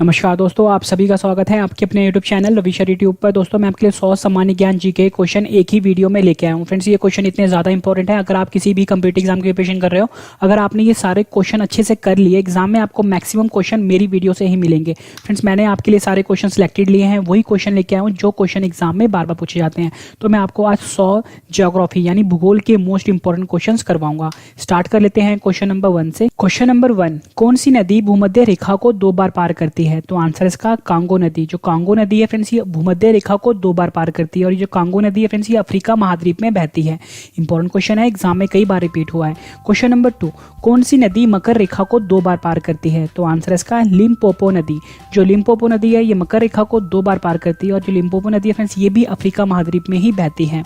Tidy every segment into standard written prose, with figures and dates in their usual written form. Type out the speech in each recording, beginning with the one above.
नमस्कार दोस्तों, आप सभी का स्वागत है आपके अपने YouTube चैनल रविशर यूट्यूब पर। दोस्तों मैं आपके लिए 100 सामान्य ज्ञान जीके क्वेश्चन एक ही वीडियो में लेके आया हूँ। फ्रेंड्स ये क्वेश्चन इतने ज़्यादा इंपॉर्टेंट है, अगर आप किसी भी कम्पिटिटिव एग्जाम की प्रिपरेशन कर रहे हो, अगर आपने ये सारे क्वेश्चन अच्छे से कर लिए, एग्जाम में आपको मैक्सिमम क्वेश्चन मेरी वीडियो से ही मिलेंगे। फ्रेंड्स मैंने आपके लिए सारे क्वेश्चन सिलेक्टेड लिए हैं, वही क्वेश्चन लेके आया हूँ जो क्वेश्चन एग्जाम में बार बार पूछे जाते हैं। तो मैं आपको आज 100 ज्योग्राफी यानी भूगोल के मोस्ट इंपॉर्टेंट क्वेश्चन करवाऊंगा। स्टार्ट कर लेते हैं क्वेश्चन नंबर 1 से। क्वेश्चन नंबर 1, कौन सी नदी भूमध्य रेखा को 2 बार पार करती है? तो आंसर इसका कांगो नदी। जो कांगो नदी है फ्रेंड्स, ये भूमध्य रेखा को 2 बार पार करती है और ये जो कांगो नदी है फ्रेंड्स, ये अफ्रीका महाद्वीप में बहती है। इंपॉर्टेंट क्वेश्चन है, एग्जाम में कई बार रिपीट हुआ है। क्वेश्चन नंबर 2, कौन सी नदी मकर रेखा को 2 बार पार करती है? तो आंसर इसका लिम्पोपो नदी। जो लिम्पोपो नदी है ये मकर रेखा को 2 बार पार करती है और जो लिम्पोपो नदी है फ्रेंड्स, ये भी अफ्रीका महाद्वीप में ही बहती है।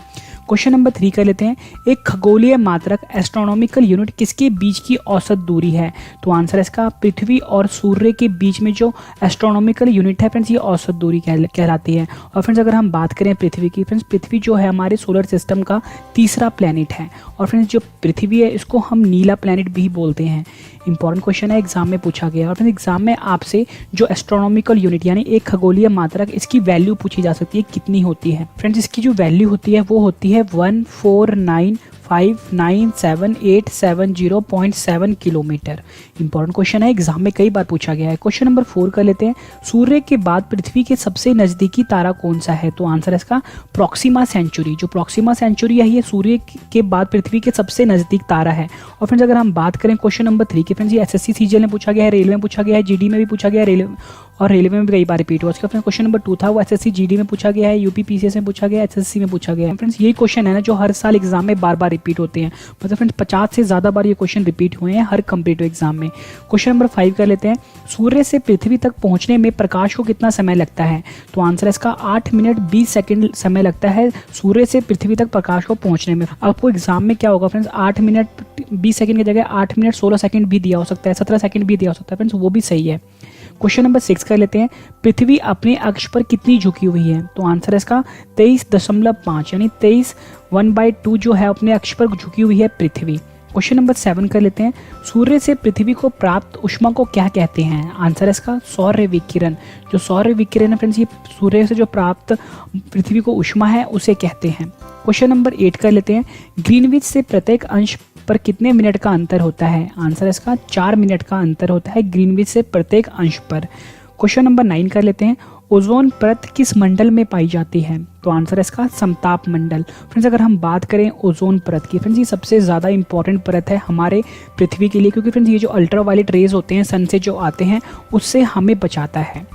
क्वेश्चन नंबर 3 कर लेते हैं। एक खगोलीय मात्रक एस्ट्रोनॉमिकल यूनिट किसके बीच की औसत दूरी है? तो आंसर इसका पृथ्वी और सूर्य के बीच में जो एस्ट्रोनॉमिकल यूनिट है फ्रेंड्स, ये औसत दूरी कहलाती है। और फ्रेंड्स अगर हम बात करें पृथ्वी की, फ्रेंड्स पृथ्वी जो है हमारे सोलर सिस्टम का तीसरा प्लैनेट है और फ्रेंड्स जो पृथ्वी है इसको हम नीला प्लैनेट भी बोलते हैं। इंपॉर्टेंट क्वेश्चन है, एग्जाम में पूछा गया। और फ्रेंड्स एग्जाम में आपसे जो एस्ट्रोनॉमिकल यूनिट यानी एक खगोलीय मात्रक, इसकी वैल्यू पूछी जा सकती है, कितनी होती है? फ्रेंड्स इसकी जो वैल्यू होती है वो होती है 149597870.7 किलोमीटर। इंपॉर्टेंट क्वेश्चन है, एग्जाम में कई बार पूछा गया है। क्वेश्चन नंबर 4 कर लेते हैं। सूर्य के बाद पृथ्वी के सबसे नजदीकी तारा कौन सा है? तो आंसर इसका प्रॉक्सिमा सेंचुरी। जो प्रॉक्सिमा सेंचुरी है ये सूर्य के बाद पृथ्वी के सबसे नजदीक तारा है। और फ्रेंड्स अगर हम बात करें क्वेश्चन नंबर 3 की, फ्रेंड्स ये एसएससी सीजीएल में पूछा गया है, रेलवे में पूछा गया है, जीडी में भी पूछा गया है, रेलवे में भी कई बार रिपीट हुआ। उसका फ्रेंड्स क्वेश्चन नंबर 2 था, वो एसएससी जीडी में पूछा गया है, यूपी पीसीएस में पूछा गया है, एसएससी में पूछा गया है। फ्रेंड्स यही क्वेश्चन है ना जो हर साल एग्जाम में बार बार रिपीट होते हैं, मतलब फ्रेंड्स 50 से ज्यादा बार ये क्वेश्चन रिपीट हुए हैं हर कम्पिटिटिव एग्जाम में। क्वेश्चन नंबर 5 कर लेते हैं। सूर्य से पृथ्वी तक पहुंचने में प्रकाश को कितना समय लगता है? तो आंसर इसका 8 मिनट 20 सेकंड समय लगता है सूर्य से पृथ्वी तक प्रकाश को पहुंचने में। आपको एग्जाम में क्या होगा फ्रेंड्स, 8 मिनट 20 सेकंड की जगह 8 मिनट 16 सेकंड भी दिया हो सकता है, 17 सेकंड भी दिया हो सकता है फ्रेंड्स, वो भी सही है। क्वेश्चन नंबर 6 कर लेते हैं। पृथ्वी अपने अक्ष पर कितनी झुकी हुई है? तो आंसर इसका 23.5 यानी 23 जो है अपने अक्ष पर झुकी हुई है पृथ्वी। क्वेश्चन नंबर 7 कर लेते हैं। सूर्य से पृथ्वी को प्राप्त ऊष्मा को क्या कहते हैं? आंसर इसका सौर विकिरण। जो सौर विकिरण है फ्रेंड्स, ये सूर्य से जो प्राप्त पृथ्वी को ऊष्मा है उसे कहते हैं। क्वेश्चन नंबर 8 कर लेते हैं। ग्रीनविच से प्रत्येक अंश पर कितने मिनट का अंतर होता है? आंसर इसका 4 मिनट का अंतर होता है ग्रीनविच से प्रत्येक अंश पर। क्वेश्चन नंबर 9 कर लेते हैं। ओजोन परत किस मंडल में पाई जाती है? तो आंसर इसका समताप मंडल। फ्रेंड्स अगर हम बात करें ओजोन परत की, फ्रेंड्स ये सबसे ज़्यादा इंपॉर्टेंट परत है हमारे पृथ्वी के लिए, क्योंकि फ्रेंड्स ये जो अल्ट्रावायलेट रेज होते हैं सन से जो आते हैं उससे हमें बचाता है।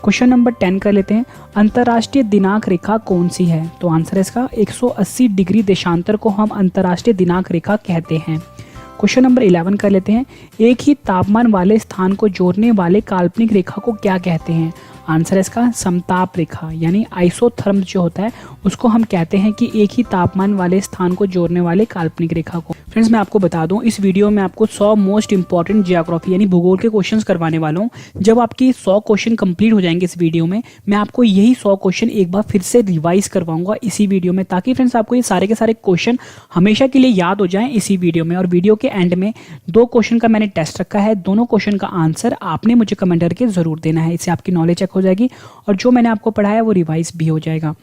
क्वेश्चन नंबर 10 कर लेते हैं। अंतर्राष्ट्रीय दिनांक रेखा कौन सी है? तो आंसर इसका 180 डिग्री देशांतर को हम अंतर्राष्ट्रीय दिनांक रेखा कहते हैं। क्वेश्चन नंबर 11 कर लेते हैं। एक ही तापमान वाले स्थान को जोड़ने वाले काल्पनिक रेखा को क्या कहते हैं? आंसर इसका समताप रेखा यानी आइसोथर्म जो होता है उसको हम कहते हैं कि एक ही तापमान वाले स्थान को जोड़ने वाले काल्पनिक रेखा को। फ्रेंड्स मैं आपको बता दूं, इस वीडियो में आपको 100 मोस्ट इंपॉर्टेंट ज्योग्राफी यानी भूगोल के क्वेश्चंस करवाने वाला हूं। जब आपकी 100 क्वेश्चन कंप्लीट हो जाएंगे इस वीडियो में, मैं आपको यही 100 क्वेश्चन एक बार फिर से रिवाइज करवाऊंगा इसी वीडियो में, ताकि फ्रेंड्स आपको ये सारे के सारे क्वेश्चन हमेशा के लिए याद हो जाएं इसी वीडियो में। और वीडियो के एंड में 2 क्वेश्चन का मैंने टेस्ट रखा है, दोनों क्वेश्चन का आंसर आपने मुझे कमेंट करके जरूर देना है, इससे आपकी नॉलेज चेक हो जाएगी और जो मैंने आपको पढ़ाया वो रिवाइज भी हो जाएगा।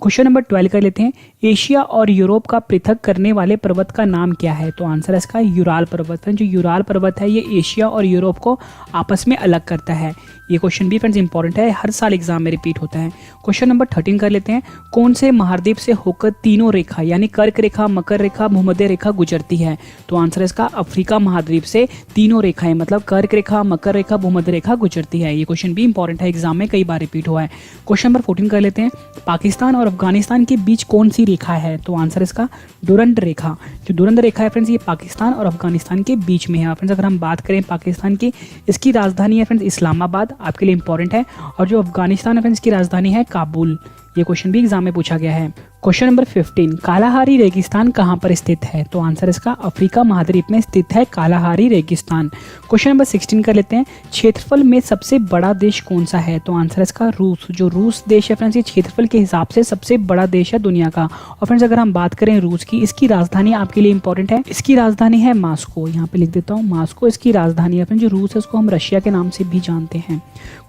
क्वेश्चन नंबर 12 कर लेते हैं। एशिया और यूरोप का पृथक करने वाले पर्वत का नाम क्या है? तो आंसर इसका यूराल पर्वत है। जो यूराल पर्वत है ये एशिया और यूरोप को आपस में अलग करता है। ये क्वेश्चन भी फ्रेंड्स इंपॉर्टेंट है, हर साल एग्जाम में रिपीट होता है। क्वेश्चन नंबर 13 कर लेते हैं। कौन से महाद्वीप से होकर तीनों रेखा यानी कर्क रेखा, मकर रेखा, भूमध्य रेखा गुजरती है? तो आंसर इसका अफ्रीका महाद्वीप से तीनों रेखाएं मतलब कर्क रेखा, मकर रेखा, भूमध्य रेखा गुजरती है। ये क्वेश्चन भी इंपॉर्टेंट है, एग्जाम में कई बार रिपीट हुआ है। क्वेश्चन नंबर 14 कर लेते हैं। पाकिस्तान और अफगानिस्तान के बीच कौन सी रेखा है? तो आंसर इसका डुरंड रेखा। जो डुरंड रेखा है फ्रेंड्स, ये पाकिस्तान और अफगानिस्तान के बीच में है। फ्रेंड्स अगर हम बात करें पाकिस्तान की, इसकी राजधानी है फ्रेंड्स इस्लामाबाद, आपके लिए इंपॉर्टेंट है। और जो अफगानिस्तान है फ्रेंड्स, की राजधानी है काबुल। ये क्वेश्चन भी एग्जाम में पूछा गया है। क्वेश्चन नंबर 15, कालाहारी रेगिस्तान कहाँ पर स्थित है? तो आंसर इसका अफ्रीका महाद्वीप में स्थित है कालाहारी रेगिस्तान। क्वेश्चन नंबर 16 कर लेते हैं, क्षेत्रफल में सबसे बड़ा देश कौन सा है? तो आंसर इसका रूस। जो रूस देश है फ्रेंड्स, ये क्षेत्रफल के हिसाब से सबसे बड़ा देश है दुनिया का। और फ्रेंड्स अगर हम बात करें रूस की, इसकी राजधानी आपके लिए इंपॉर्टेंट है, इसकी राजधानी है मास्को। यहाँ पे लिख देता हूँ, मास्को इसकी राजधानी है। फ्रेंड्स जो रूस है उसको हम रशिया के नाम से भी जानते हैं।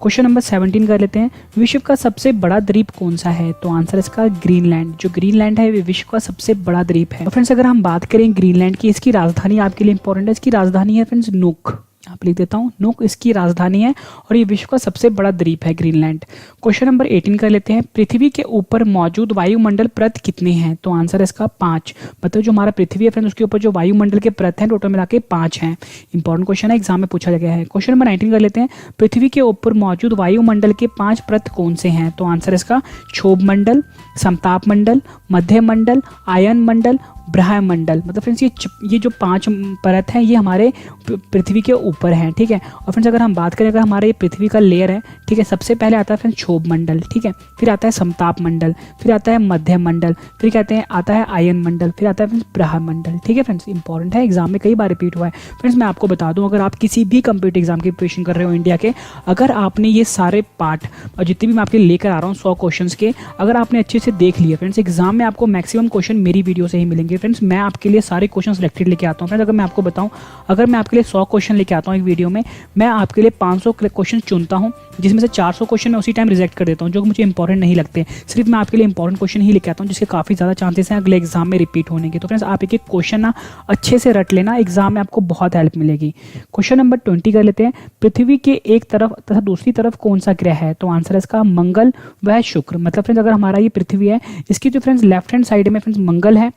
क्वेश्चन नंबर 17 कर लेते हैं, विश्व का सबसे बड़ा द्वीप कौन सा है? तो आंसर इसका ग्रीनलैंड। जो ग्रीनलैंड है वो विश्व का सबसे बड़ा द्वीप है। फ्रेंड्स अगर हम बात करें ग्रीनलैंड की, इसकी राजधानी आपके लिए इंपॉर्टेंट है, इसकी राजधानी है फ्रेंड्स नुक। यहाँ पे लिख देता हूँ, नुक इसकी राजधानी है और ये विश्व का सबसे बड़ा द्वीप है ग्रीनलैंड। क्वेश्चन नंबर 18 कर लेते हैं, पृथ्वी के ऊपर मौजूद वायुमंडल परत कितने हैं? तो आंसर इसका 5। मतलब जो हमारा पृथ्वी है फ्रेंड्स, उसके ऊपर जो वायुमंडल के परत हैं टोटल मिला के 5 हैं। इंपॉर्टेंट क्वेश्चन है, एग्जाम में पूछा गया है। क्वेश्चन नंबर 19 कर लेते हैं, पृथ्वी के ऊपर मौजूद वायुमंडल के 5 परत कौन से हैं? तो आंसर इसका क्षोभ मंडल, समताप मंडल, मध्य मंडल, आयन मंडल, ब्रह्मंडल। मतलब फ्रेंड्स ये जो 5 परत हैं ये हमारे पृथ्वी के ऊपर हैं, ठीक है। और फ्रेंड्स अगर हम बात करें, अगर हमारे ये पृथ्वी का लेयर है, ठीक है, सबसे पहले आता है फ्रेंड्स क्षोभ मंडल, ठीक है, फिर आता है समताप मंडल, फिर आता है मध्य मंडल, फिर कहते हैं आता है आयन मंडल, फिर आता है फ्रेंड्स ब्रह्मंडल, ठीक है। फ्रेंड्स इंपॉर्टेंट है, एग्जाम में कई बार रिपीट हुआ है। फ्रेंड्स मैं आपको बता दूं, अगर आप किसी भी कंप्यूटर एग्जाम की प्रिपरेशन कर रहे हो इंडिया के, अगर आपने ये सारे पार्ट और जितने भी मैं आपके लेकर आ रहा हूँ 100 क्वेश्चन के, अगर आपने अच्छे से देख लिए फ्रेंड्स, एग्जाम में आपको मैक्सिमम क्वेश्चन मेरी वीडियो से ही मिलेंगे। फ्रेंड्स मैं आपके लिए सारे क्वेश्चन सिलेक्टेड लेके आता हूँ। फ्रेंड्स अगर मैं आपको बताऊं, अगर मैं आपके लिए 100 क्वेश्चन लेके आता हूँ एक वीडियो में, मैं आपके लिए 500 क्वेश्चन चुनता हूँ, जिसमें से 400 क्वेश्चन मैं उसी टाइम रिजेक्ट कर देता हूँ जो मुझे इंपॉर्टेंट नहीं लगते। सिर्फ मैं आपके लिए इंपॉर्टेंट क्वेश्चन ही लेके आता हूँ, जिसके काफ़ी ज़्यादा चांसेस हैं अगले एग्जाम में रिपीट होने के। तो फ्रेंड्स आप एक एक क्वेश्चन ना अच्छे से रट लेना, एग्जाम में आपको बहुत हेल्प मिलेगी। क्वेश्चन नंबर 20 कर लेते हैं, पृथ्वी के एक तरफ तथा दूसरी तरफ कौन सा ग्रह है? तो आंसर है इसका मंगल व शुक्र। मतलब फ्रेंड्स अगर हमारा ये पृथ्वी है, इसकी जो फ्रेंड्स लेफ्ट हैंड साइड में फ्रेंड्स मंगल है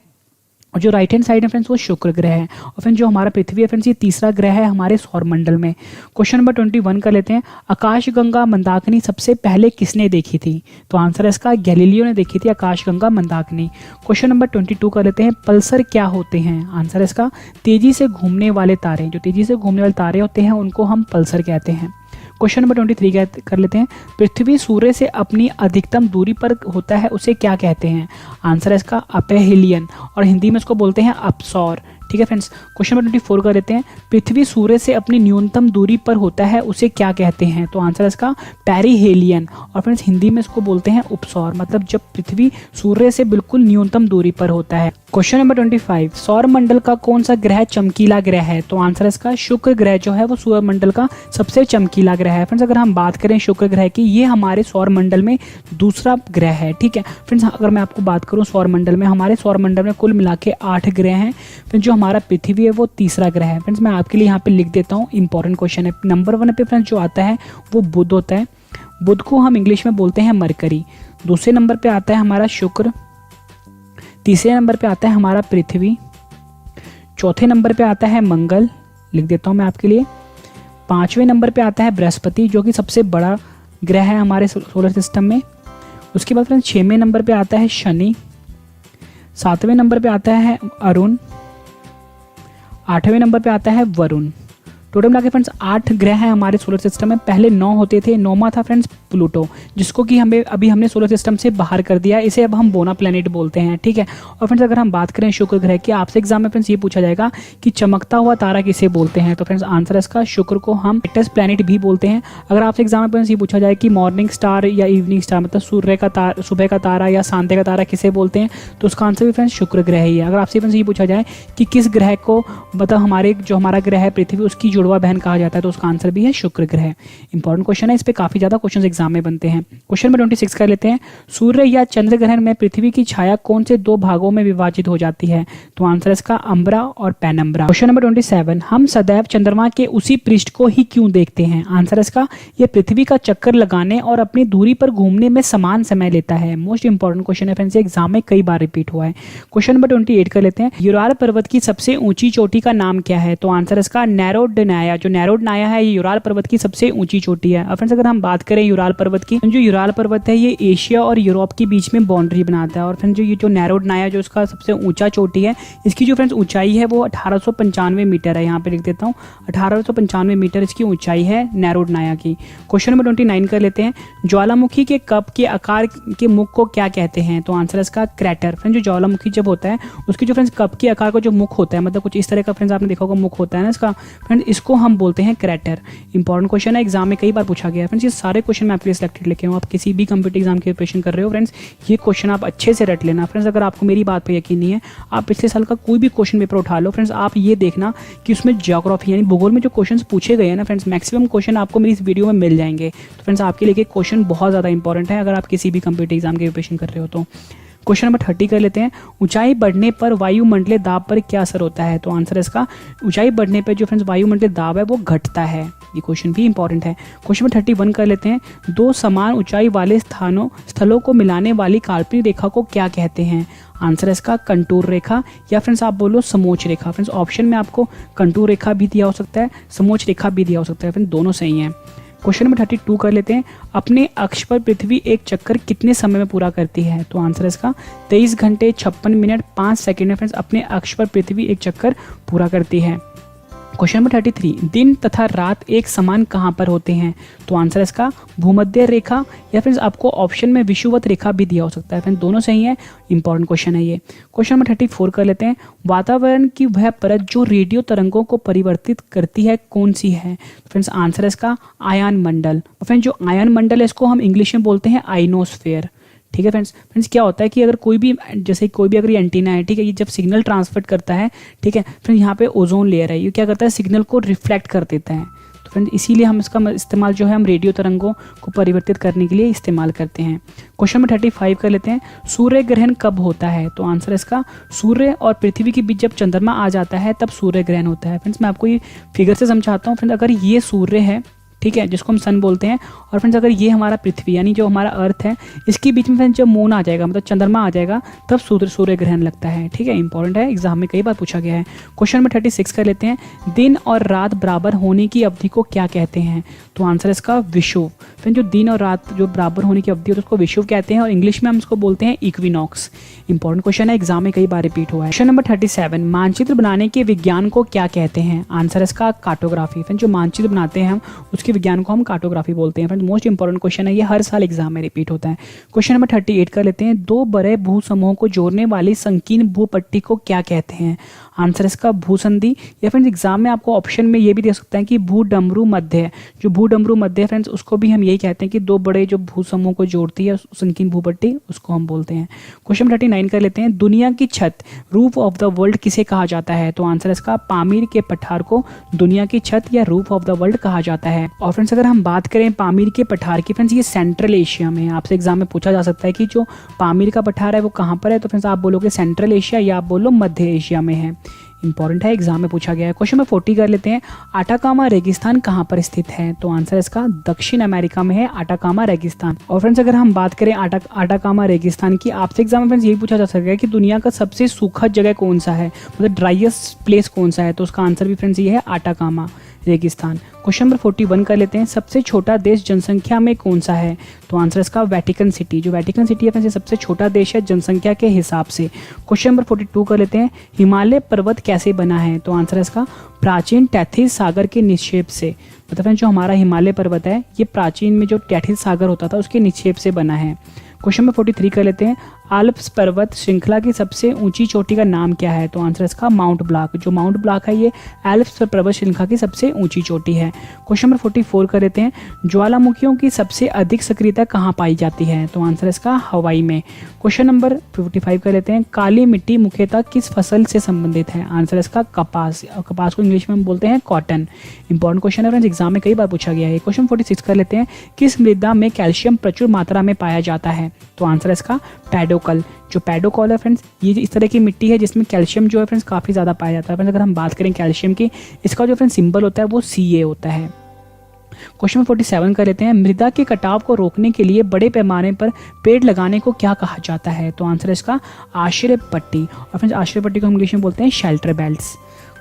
और जो राइट हैंड साइड है फ्रेंड्स वो शुक्र ग्रह है। और फ्रेंड्स जो हमारा पृथ्वी है फ्रेंड्स, ये तीसरा ग्रह है हमारे सौरमंडल में। क्वेश्चन नंबर 21 कर लेते हैं, आकाशगंगा मंदाकिनी सबसे पहले किसने देखी थी? तो आंसर है इसका गैलीलियो ने देखी थी आकाशगंगा मंदाकिनी। क्वेश्चन नंबर 22 कर लेते हैं, पल्सर क्या होते हैं? आंसर है इसका तेजी से घूमने वाले तारे। जो तेजी से घूमने वाले तारे होते हैं उनको हम पल्सर कहते हैं। क्वेश्चन नंबर 23 कर लेते हैं, पृथ्वी सूर्य से अपनी अधिकतम दूरी पर होता है उसे क्या कहते हैं? आंसर है इसका अपेहेलियन, और हिंदी में इसको बोलते हैं अपसौर, ठीक है फ्रेंड्स। क्वेश्चन नंबर 24 कर लेते हैं, पृथ्वी सूर्य से अपनी न्यूनतम दूरी पर होता है उसे क्या कहते हैं? तो आंसर है इसका पेरिहेलियन, और फ्रेंड्स हिंदी में इसको बोलते हैं उपसौर। मतलब जब पृथ्वी सूर्य से बिल्कुल न्यूनतम दूरी पर होता है। क्वेश्चन नंबर 25, सौर मंडल का कौन सा ग्रह चमकीला ग्रह है? तो आंसर है इसका शुक्र ग्रह जो है वो सौर मंडल का सबसे चमकीला ग्रह है। फ्रेंड्स अगर हम बात करें शुक्र ग्रह की, ये हमारे सौर मंडल में दूसरा ग्रह है, ठीक है। फ्रेंड्स अगर मैं आपको बात करूं सौर मंडल में, हमारे सौर मंडल में कुल मिला के 8 ग्रह हैं। फ्रेंड्स जो हमारा पृथ्वी है वो तीसरा ग्रह है। फ्रेंड्स मैं आपके लिए यहाँ पे लिख देता हूँ, इंपॉर्टेंट क्वेश्चन है। नंबर 1 पे फ्रेंड्स जो आता है वो बुध होता है, बुध को हम इंग्लिश में बोलते हैं मरकरी। दूसरे नंबर पे आता है हमारा शुक्र, तीसरे नंबर पे आता है हमारा पृथ्वी, चौथे नंबर पे आता है मंगल, लिख देता हूँ मैं आपके लिए। 5वें नंबर पे आता है बृहस्पति जो कि सबसे बड़ा ग्रह है हमारे सोलर सिस्टम में। उसके बाद फ्रेंड्स 6वें नंबर पे आता है शनि, 7वें नंबर पे आता है अरुण, 8वें नंबर पे आता है वरुण। टोटल मिला के फ्रेंड्स 8 ग्रह हैं हमारे सोलर सिस्टम में। पहले 9 होते थे, 9वां था फ्रेंड्स प्लूटो, जिसको कि हमने सोलर सिस्टम से बाहर कर दिया। इसे अब हम बोना प्लैनेट बोलते हैं, ठीक है। और फ्रेंड्स अगर हम बात करें शुक्र ग्रह की, आपसे एग्जाम में फ्रेंड्स ये पूछा जाएगा कि चमकता हुआ तारा किसे बोलते हैं? तो फ्रेंड्स आंसर है इसका शुक्र को हम ब्राइटेस्ट प्लैनेट भी बोलते हैं। अगर आपसे एग्जाम में फ्रेंड्स ये पूछा जाए कि मॉर्निंग स्टार या इवनिंग स्टार, मतलब सुबह का तारा या सांध्य का तारा किसे बोलते हैं, तो उसका आंसर भी फ्रेंड्स शुक्र ग्रह ही है। अगर आपसे फ्रेंड्स ये पूछा जाए कि किस ग्रह को मतलब हमारा ग्रह है पृथ्वी, उसकी जुड़वा बहन कहा जाता है, तो उसका आंसर भी है शुक्र ग्रह। इंपॉर्टेंट क्वेश्चन है, इस पे काफी ज्यादा क्वेश्चन एग्जाम में बनते हैं। क्वेश्चन नंबर 26 कर लेते हैं, सूर्य या चंद्र ग्रहण में पृथ्वी की छाया कौन से 2 भागों में विभाजित हो जाती है? तो आंसर इसका अम्बरा और पेनम्बरा। क्वेश्चन नंबर 27, हम सदैव चंद्रमा के उसी पृष्ठ को ही क्यों देखते हैं? आंसर इसका ये पृथ्वी का चक्कर लगाने और अपनी दूरी पर घूमने में समान समय लेता है। मोस्ट इंपॉर्टेंट क्वेश्चन है फ्रेंड्स, एग्जाम में कई बार रिपीट हुआ है। क्वेश्चन नंबर 28 कर लेते हैं, यूराल पर्वत की सबसे ऊंची चोटी का नाम क्या है? तो आंसर इसका नैरोडनाया। जो नैरोडनाया है ये यूराल पर्वत की सबसे ऊंची चोटी है। और फ्रेंड्स अगर हम बात करें यूराल पर्वत की। जो यूराल पर्वत है ये एशिया और यूरोप के बीच में बाउंड्री बनाता है। और फ्रेंड्स जो ये जो नैरोड नाया जो इसका सबसे ऊंचा चोटी है, इसकी जो फ्रेंड्स ऊंचाई है वो 1895 मीटर है। यहाँ पे लिख देता हूँ 1895 मीटर इसकी ऊंचाई है नैरोड नाया की। क्वेश्चन नंबर 29 कर लेते हैं। ज्वालामुखी के कप के आकार के मुख को क्या कहते हैं? तो आंसर है इसका क्रैटर। फ्रेंड्स जो ज्वालामुखी जब होता है उसकी जो फ्रेंड्स कप के आकार का जो मुख होता है, मतलब कुछ इस तरह का फ्रेंड्स आपने देखा होगा मुख होता है ना इसका, फ्रेंड्स इसको हम बोलते हैं क्रैटर। इंपॉर्टेंट क्वेश्चन है, एग्जाम में कई बार पूछा गया है। फ्रेंड्स ये सारे क्वेश्चन मैं आपके लिए सिलेक्टेड लेके हूँ। आप किसी भी कंप्यूटर एग्जाम की प्रिपरेशन कर रहे हो फ्रेंड्स, ये क्वेश्चन आप अच्छे से रट लेना। फ्रेंड्स अगर आपको मेरी बात पे यकीन नहीं है, आप पिछले साल का कोई भी क्वेश्चन पेपर उठा लो फ्रेंड्स, आप ये देखना कि उसमें ज्योग्राफी यानी भूगोल में जो क्वेश्चन पूछे गए हैं ना फ्रेंड्स, मैक्सिमम क्वेश्चन आपको मेरी इस वीडियो में मिल जाएंगे। तो फ्रेंड्स आपके लिए क्वेश्चन बहुत ज़्यादा इंपॉर्टेंट है अगर आप किसी भी कंप्यूटर एग्जाम की प्रिपरेशन कर रहे हो तो। क्वेश्चन नंबर 30 कर लेते हैं। ऊंचाई बढ़ने पर वायुमंडलीय दाब पर क्या असर होता है? तो आंसर है इसका ऊंचाई बढ़ने पर जो फ्रेंड्स वायुमंडलीय दाब है वो घटता है। ये क्वेश्चन भी इंपॉर्टेंट है। क्वेश्चन नंबर 31 कर लेते हैं। दो समान ऊंचाई वाले स्थलों को मिलाने वाली काल्पनिक रेखा को क्या कहते हैं? आंसर है इसका कंटूर रेखा, या फ्रेंड्स आप बोलो समोच्च रेखा। फ्रेंड्स ऑप्शन में आपको कंटूर रेखा भी दिया हो सकता है, समोच्च रेखा भी दिया हो सकता है। फ्रेंड्स दोनों सही हैं। क्वेश्चन नंबर 32 कर लेते हैं। अपने अक्ष पर पृथ्वी एक चक्कर कितने समय में पूरा करती है? तो आंसर है इसका 23 घंटे 56 मिनट 5 सेकंड में फ्रेंड्स अपने अक्ष पर पृथ्वी एक चक्कर पूरा करती है। क्वेश्चन नंबर 33, दिन तथा रात एक समान कहाँ पर होते हैं? तो आंसर है इसका भूमध्य रेखा, या फ्रेंड्स आपको ऑप्शन में विषुवत रेखा भी दिया हो सकता है। फ्रेंड्स दोनों सही है, इंपॉर्टेंट क्वेश्चन है ये। क्वेश्चन नंबर 34 कर लेते हैं। वातावरण की वह परत जो रेडियो तरंगों को परिवर्तित करती है कौन सी है? फ्रेंड्स आंसर है इसका आयन मंडल। फ्रेंड्स जो आयन मंडल है इसको हम इंग्लिश में बोलते हैं आइनोस्फेयर। ठीक है फ्रेंड्स क्या होता है कि अगर कोई भी जैसे कोई भी अगर ये एंटीना है, ठीक है, ये जब सिग्नल ट्रांसफर करता है, ठीक है फ्रेंड्स, यहाँ पे ओजोन लेयर है, ये क्या करता है सिग्नल को रिफ्लेक्ट कर देता है। तो फ्रेंड्स इसीलिए हम इसका इस्तेमाल जो है हम रेडियो तरंगों को परिवर्तित करने के लिए इस्तेमाल करते हैं। क्वेश्चन नंबर 35 कर लेते हैं। सूर्य ग्रहण कब होता है? तो आंसर है इसका सूर्य और पृथ्वी के बीच जब चंद्रमा आ जाता है तब सूर्य ग्रहण होता है। फ्रेंड्स मैं आपको ये फिगर से समझाता हूँ। फ्रेंड्स अगर ये सूर्य है, ठीक है, जिसको हम सन बोलते हैं, और फ्रेंड्स अगर ये हमारा पृथ्वी यानी जो हमारा अर्थ है, इसके बीच में फ्रेंड्स जब मून आ जाएगा मतलब चंद्रमा आ जाएगा तब सूर्य ग्रहण लगता है। ठीक है, इंपॉर्टेंट है, एग्जाम में कई बार पूछा गया है। क्वेश्चन नंबर 36 कर लेते हैं। दिन और रात बराबर होने की अवधि को क्या कहते हैं? तो आंसर है इसका विषुव। फ्रेंड्स जो दिन और रात जो बराबर होने की अवधि है उसको विषुव कहते हैं, और इंग्लिश में हम इसको बोलते हैं इक्विनॉक्स। इंपॉर्टेंट क्वेश्चन है, एग्जाम में कई बार रिपीट हुआ है। क्वेश्चन नंबर 37, मानचित्र बनाने के विज्ञान को क्या कहते हैं? आंसर है इसका कार्टोग्राफी। फ्रेंड्स जो मानचित्र बनाते हैं हम उसके विज्ञान को हम कार्टोग्राफी बोलते हैं। फ्रेंड्स मोस्ट इंपॉर्टेंट क्वेश्चन है, ये हर साल एग्जाम में रिपीट होता है। क्वेश्चन नंबर 38 कर लेते हैं। दो बड़े भू समूहों को जोड़ने वाली संकीर्ण भूपट्टी को क्या कहते हैं? आंसर इसका भूसंधि, या फ्रेंड्स एग्जाम में आपको ऑप्शन में ये भी दे सकते हैं कि भूडमरू मध्य। जो भूडमरू मध्य फ्रेंड्स उसको भी हम यही कहते हैं कि दो बड़े जो भू समूह को जोड़ती है संकीर्ण भूपट्टी, उसको हम बोलते हैं। क्वेश्चन 39 कर लेते हैं। दुनिया की छत रूफ ऑफ द वर्ल्ड किसे कहा जाता है? तो आंसर इसका पामीर के पठार को दुनिया की छत या रूफ ऑफ द वर्ल्ड कहा जाता है। और फ्रेंड्स अगर हम बात करें पामीर के पठार की, फ्रेंड्स ये सेंट्रल एशिया में है। आपसे एग्जाम में पूछा जा सकता है कि जो पामीर का पठार है वो कहाँ पर है, तो फ्रेंड्स आप बोलोगे सेंट्रल एशिया या आप बोलो मध्य एशिया में है। इंपॉर्टेंट है, एग्जाम में पूछा गया है। क्वेश्चन नंबर 40 कर लेते हैं। आटाकामा रेगिस्तान कहाँ पर स्थित है? तो आंसर इसका दक्षिण अमेरिका में है आटाकामा रेगिस्तान। और फ्रेंड्स अगर हम बात करें आटाकामा रेगिस्तान की, आपसे एग्जाम में फ्रेंड्स यही पूछा जा सकता है कि दुनिया का सबसे सूखा जगह कौन सा है, मतलब ड्राइएस्ट प्लेस कौन सा है, तो उसका आंसर भी फ्रेंड्स ये है आटाकामा रेगिस्तान। क्वेश्चन नंबर 41 कर लेते हैं। सबसे छोटा देश जनसंख्या में कौन सा है? तो आंसर इसका वेटिकन सिटी। जो वेटिकन सिटी है फ्रेंड्स सबसे छोटा देश है जनसंख्या के हिसाब से। क्वेश्चन नंबर 42 कर लेते हैं। हिमालय पर्वत कैसे बना है? तो आंसर इसका प्राचीन टैथिस सागर के निक्षेप से। मतलब फ्रेंड्स जो हमारा हिमालय पर्वत है ये प्राचीन में जो टैथिस सागर होता था उसके निक्षेप से बना है। क्वेश्चन नंबर 43 कर लेते हैं। आल्प्स पर्वत श्रृंखला की सबसे ऊंची चोटी का नाम क्या है? तो आंसर इसका माउंट ब्लाक। जो माउंट ब्लाक है ये एल्प्स पर्वत श्रृंखला की सबसे ऊंची चोटी है। क्वेश्चन नंबर 44 कर लेते हैं। ज्वालामुखियों की सबसे अधिक सक्रियता कहाँ पाई जाती है? तो आंसर इसका हवाई में। क्वेश्चन नंबर 55 कर लेते हैं। काली मिट्टी मुख्यतः किस फसल से संबंधित है? आंसर इसका कपास। और कपास को इंग्लिश में हम बोलते हैं कॉटन। इंपॉर्टेंट क्वेश्चन है फ्रेंड्स, एग्जाम में कई बार पूछा गया है। क्वेश्चन 46 कर लेते हैं। किस मृदा में कैल्शियम प्रचुर मात्रा में पाया जाता है? तो आंसर इसका पैडोकल। जो पैडोकॉल है फ्रेंड्स ये इस तरह की मिट्टी है जिसमें कैल्शियम जो है फ्रेंड्स काफ़ी ज़्यादा पाया जाता है। फ्रेंड्स अगर हम बात करें कैल्शियम की, इसका जो फ्रेंड्स सिंबल होता है वो Ca होता है। क्वेश्चन 47 कर लेते हैं। मृदा के कटाव को रोकने के लिए बड़े पैमाने पर पेड़ लगाने को क्या कहा जाता है? तो आंसर है इसका आश्रय पट्टी। और फ्रेंड्स आश्रय पट्टी को हम इंग्लिश में बोलते हैं शेल्टर बेल्ट्स।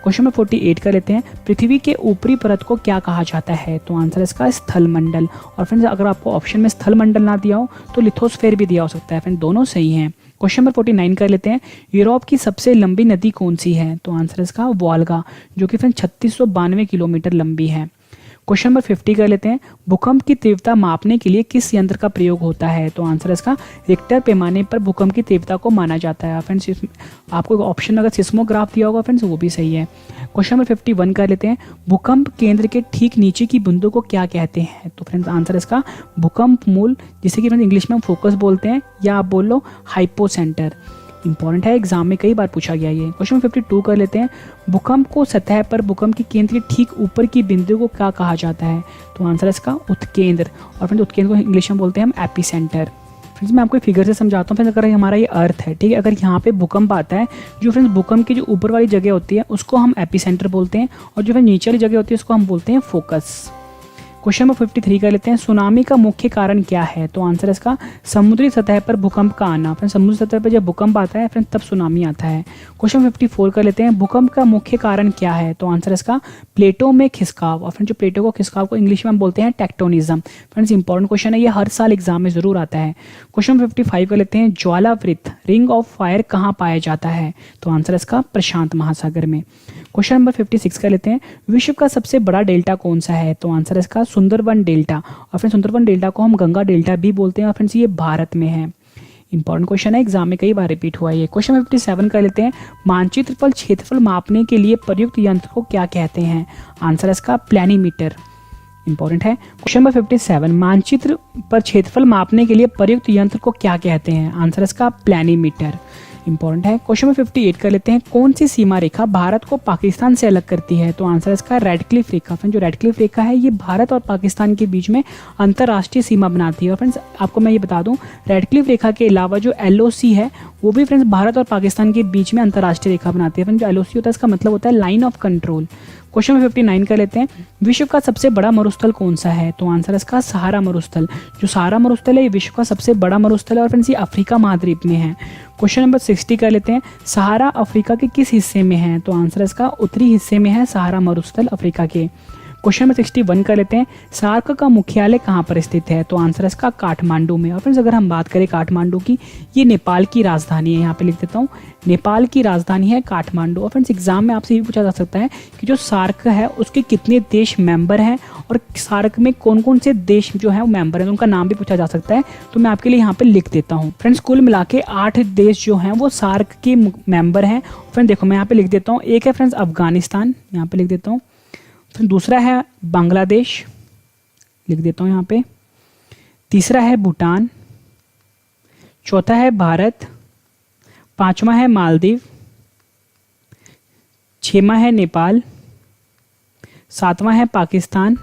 क्वेश्चन नंबर 48 कर लेते हैं, पृथ्वी के ऊपरी परत को क्या कहा जाता है? तो आंसर इसका स्थल मंडल। और फ्रेंड्स अगर आपको ऑप्शन में स्थल मंडल ना दिया हो तो लिथोस्फेयर भी दिया हो सकता है, फ्रेंड दोनों सही हैं। क्वेश्चन नंबर 49 कर लेते हैं, यूरोप की सबसे लंबी नदी कौन सी है? तो आंसर इसका वोल्गा, जो कि फ्रेंड 3692 किलोमीटर लंबी है। क्वेश्चन नंबर 50 कर लेते हैं, भूकंप की तीव्रता मापने के लिए किस यंत्र का प्रयोग होता है? तो आंसर इसका रिक्टर पैमाने पर भूकंप की तीव्रता को माना जाता है। फ्रेंड्स आपको ऑप्शन अगर सिस्मोग्राफ दिया होगा फ्रेंड्स वो भी सही है। क्वेश्चन नंबर 51 कर लेते हैं, भूकंप केंद्र के ठीक नीचे की बिंदु को क्या कहते हैं? तो फ्रेंड्स आंसर इसका भूकंप मूल, जिसे कि फ्रेंड्स इंग्लिश में हम फोकस बोलते हैं, या आप बोल लो हाइपोसेंटर। इंपॉर्टेंट है, एग्जाम में कई बार पूछा गया ये। क्वेश्चन 52 कर लेते हैं, भूकंप को सतह पर भूकंप के केंद्र के ठीक ऊपर की बिंदु को क्या कहा जाता है? तो आंसर इसका उत्केंद्र। और फ्रेंड्स उत्केंद्र को इंग्लिश में बोलते हैं हम एपिसेंटर। फ्रेंड्स मैं आपको फिगर से समझाता हूँ। फ्रेंड्स अगर हमारा ये अर्थ है, ठीक है, अगर यहाँ पे भूकंप आता है, जो फ्रेंड्स भूकंप की जो ऊपर वाली जगह होती है उसको हम एपिसेंटर बोलते हैं, और जो फ्रेंड्स नीचे वाली जगह होती है उसको हम बोलते हैं फोकस। क्वेश्चन नंबर 53 कर लेते हैं, सुनामी का मुख्य कारण क्या है? तो आंसर इसका समुद्री सतह पर भूकंप का आना। फ्रेंड्स समुद्री सतह पर जब भूकंप आता है फ्रेंड्स तब सुनामी आता है। क्वेश्चन 54 कर लेते हैं, भूकंप का मुख्य कारण क्या है? तो आंसर इसका प्लेटों में खिसकाव। और फ्रेंड्स जो प्लेटों को खिसकाव को इंग्लिश में हम बोलते हैं टेक्टोनिज्म। फ्रेंड्स इंपॉर्टेंट क्वेश्चन है, ये हर साल एग्जाम में जरूर आता है। क्वेश्चन 55 कर लेते हैं, ज्वालावृत्त रिंग ऑफ फायर कहाँ पाया जाता है? तो आंसर इसका प्रशांत महासागर में। क्वेश्चन नंबर 56 कर लेते हैं, विश्व का सबसे बड़ा डेल्टा कौन सा है? तो आंसर इसका सुंदरबन डेल्टा। और फ्रेंड्स सुंदरबन डेल्टा को हम गंगा डेल्टा भी बोलते हैं, और फ्रेंड्स ये भारत में है। इंपॉर्टेंट क्वेश्चन है, एग्जाम में कई बार रिपीट हुआ है ये। क्वेश्चन 57 कर लेते हैं, मानचित्र पर क्षेत्रफल मापने के लिए प्रयुक्त यंत्र को क्या कहते हैं? आंसर इसका प्लैनीमीटर। इंपॉर्टेंट है। क्वेश्चन नंबर 57, मानचित्र पर क्षेत्रफल मापने के लिए प्रयुक्त यंत्र को क्या कहते हैं? आंसर इसका प्लैनीमीटर। इंपॉर्टेंट है। क्वेश्चन नंबर 58 कर लेते हैं, कौन सी सीमा रेखा भारत को पाकिस्तान से अलग करती है? तो आंसर इसका रेडक्लिफ रेखा। फ्रेंड्स जो रेडक्लिफ रेखा है ये भारत और पाकिस्तान के बीच में अंतर्राष्ट्रीय सीमा बनाती है। और फ्रेंड्स आपको मैं ये बता दूं, रेडक्लिफ रेखा के अलावा जो LOC है वो भी फ्रेंड्स भारत और पाकिस्तान के बीच में अंतर्राष्ट्रीय रेखा बनाती है। फ्रेंड्स जो LOC होता है इसका मतलब होता है line of control. Question number 59 कर लेते हैं, विश्व का सबसे बड़ा मरुस्थल कौन सा है? तो आंसर इसका सहारा मरुस्थल। जो सहारा मरुस्थल है ये विश्व का सबसे बड़ा मरुस्थल है, और फ्रेंड्स ये अफ्रीका महाद्वीप में है। क्वेश्चन नंबर 60 कर लेते हैं, सहारा अफ्रीका के किस हिस्से में है? तो आंसर इसका उत्तरी हिस्से में है सहारा मरुस्थल अफ्रीका के। क्वेश्चन नंबर 61 कर लेते हैं, सार्क का मुख्यालय कहाँ पर स्थित है? तो आंसर इसका काठमांडू में। और फ्रेंड्स अगर हम बात करें काठमांडू की, ये नेपाल की राजधानी है। यहाँ पे लिख देता हूँ, नेपाल की राजधानी है काठमांडू। और फ्रेंड्स एग्जाम में आपसे ये पूछा जा सकता है कि जो सार्क है उसके कितने देश मेंबर हैं, और सार्क में कौन कौन से देश जो है वो मेंबर हैं, उनका नाम भी पूछा जा सकता है। तो मैं आपके लिए यहाँ पे लिख देता हूँ। फ्रेंड्स कुल मिला के 8 देश जो हैं वो सार्क के मेंबर हैं। फ्रेंड्स देखो मैं यहाँ पे लिख देता हूँ, एक है फ्रेंड्स अफगानिस्तान, यहाँ पे लिख देता हूँ, फिर दूसरा है बांग्लादेश, लिख देता हूँ यहाँ पे, तीसरा है भूटान, चौथा है भारत, पांचवा है मालदीव, छठवां है नेपाल, सातवां है पाकिस्तान,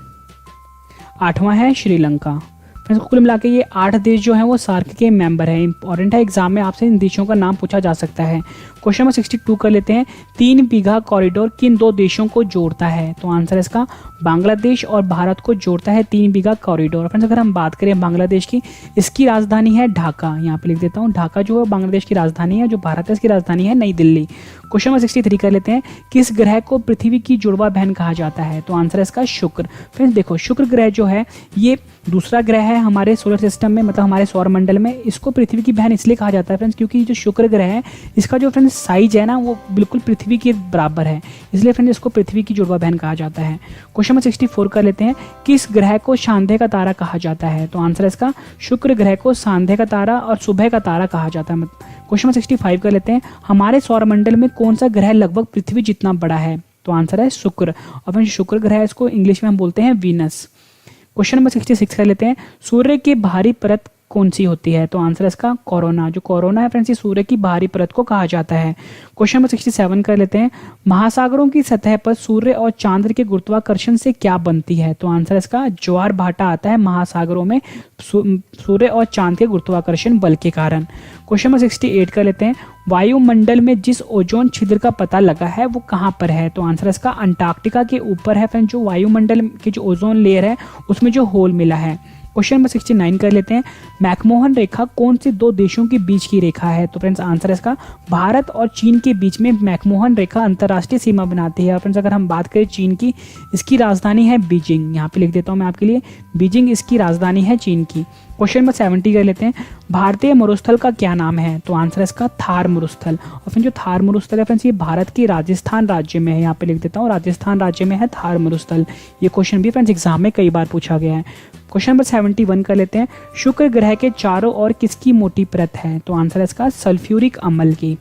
आठवां है श्रीलंका। फ्रेंड्स कुल मिला के ये 8 देश जो हैं वो सार्क के मेंबर हैं। इंपॉर्टेंट है, एग्जाम में आपसे इन देशों का नाम पूछा जा सकता है। क्वेश्चन नंबर 62 कर लेते हैं, 3 बीघा कॉरिडोर किन 2 देशों को जोड़ता है? तो आंसर इसका बांग्लादेश और भारत को जोड़ता है 3 बीघा कॉरिडोर। फ्रेंड्स अगर हम बात करें बांग्लादेश की, इसकी राजधानी है ढाका। यहाँ पे लिख देता हूँ, ढाका जो है बांग्लादेश की राजधानी है, जो भारत है इसकी राजधानी है नई दिल्ली। क्वेश्चन नंबर 63 कर लेते हैं, किस ग्रह को पृथ्वी की जुड़वा बहन कहा जाता है? तो आंसर इसका शुक्र। फ्रेंड्स देखो शुक्र ग्रह जो है ये दूसरा ग्रह है हमारे सोलर सिस्टम में, मतलब हमारे सौर मंडल में। इसको पृथ्वी की बहन इसलिए कहा जाता है फ्रेंड्स क्योंकि जो शुक्र ग्रह है इसका जो फ्रेंड्स साइज है ना वो बिल्कुल पृथ्वी के बराबर है, इसलिए फ्रेंड्स इसको पृथ्वी की जुड़वा बहन कहा जाता है। क्वेश्चन नंबर 64 कर लेते हैं, किस ग्रह को सांध्य का तारा कहा जाता है? तो आंसर इसका शुक्र ग्रह को सांध्य का तारा और सुबह का तारा कहा जाता है। क्वेश्चन नंबर 65 कर लेते हैं, हमारे सौर मंडल में कौन सा ग्रह लगभग पृथ्वी जितना बड़ा है? तो आंसर है शुक्र। और फिर शुक्र ग्रह है इसको इंग्लिश में हम बोलते हैं वीनस। क्वेश्चन नंबर 66 कर लेते हैं, सूर्य की बाहरी परत कौन सी होती है? तो आंसर इसका कोरोना। जो कोरोना है फ्रेंड्स ये सूर्य की बाहरी परत को कहा जाता है। क्वेश्चन नंबर 67 कर लेते हैं, महासागरों की सतह पर सूर्य और चांद के गुरुत्वाकर्षण से क्या बनती है? तो आंसर इसका ज्वार भाटा आता है महासागरों में सूर्य और चांद के गुरुत्वाकर्षण बल के कारण। क्वेश्चन नंबर 68 कर लेते हैं, वायुमंडल में जिस ओजोन छिद्र का पता लगा है वो कहाँ पर है? तो आंसर इसका अंटार्कटिका के ऊपर है फ्रेंड्स, जो वायुमंडल की जो ओजोन लेयर है उसमें जो होल मिला है। क्वेश्चन नंबर 69 कर लेते हैं, मैकमोहन रेखा कौन से दो देशों के बीच की रेखा है? तो फ्रेंड्स आंसर है इसका भारत और चीन के बीच में मैकमोहन रेखा अंतर्राष्ट्रीय सीमा बनाती है। और फ्रेंड्स अगर हम बात करें चीन की, इसकी राजधानी है बीजिंग। यहाँ पे लिख देता हूँ मैं आपके लिए, बीजिंग इसकी राजधानी है चीन की। क्वेश्चन नंबर 70 कर लेते हैं, भारतीय मरुस्थल का क्या नाम है? तो आंसर है इसका थार मरुस्थल। और फिर जो थार मरुस्थल है फ्रेंड्स ये भारत के राजस्थान राज्य में है। यहाँ पे लिख देता हूँ, राजस्थान राज्य में है थार मरुस्थल। ये क्वेश्चन भी फ्रेंड्स एग्जाम में कई बार पूछा गया है। क्वेश्चन नंबर 71 कर लेते हैं, शुक्र ग्रह के चारों ओर किसकी मोटी परत है? तो आंसर है इसका सल्फ्यूरिक अम्ल की।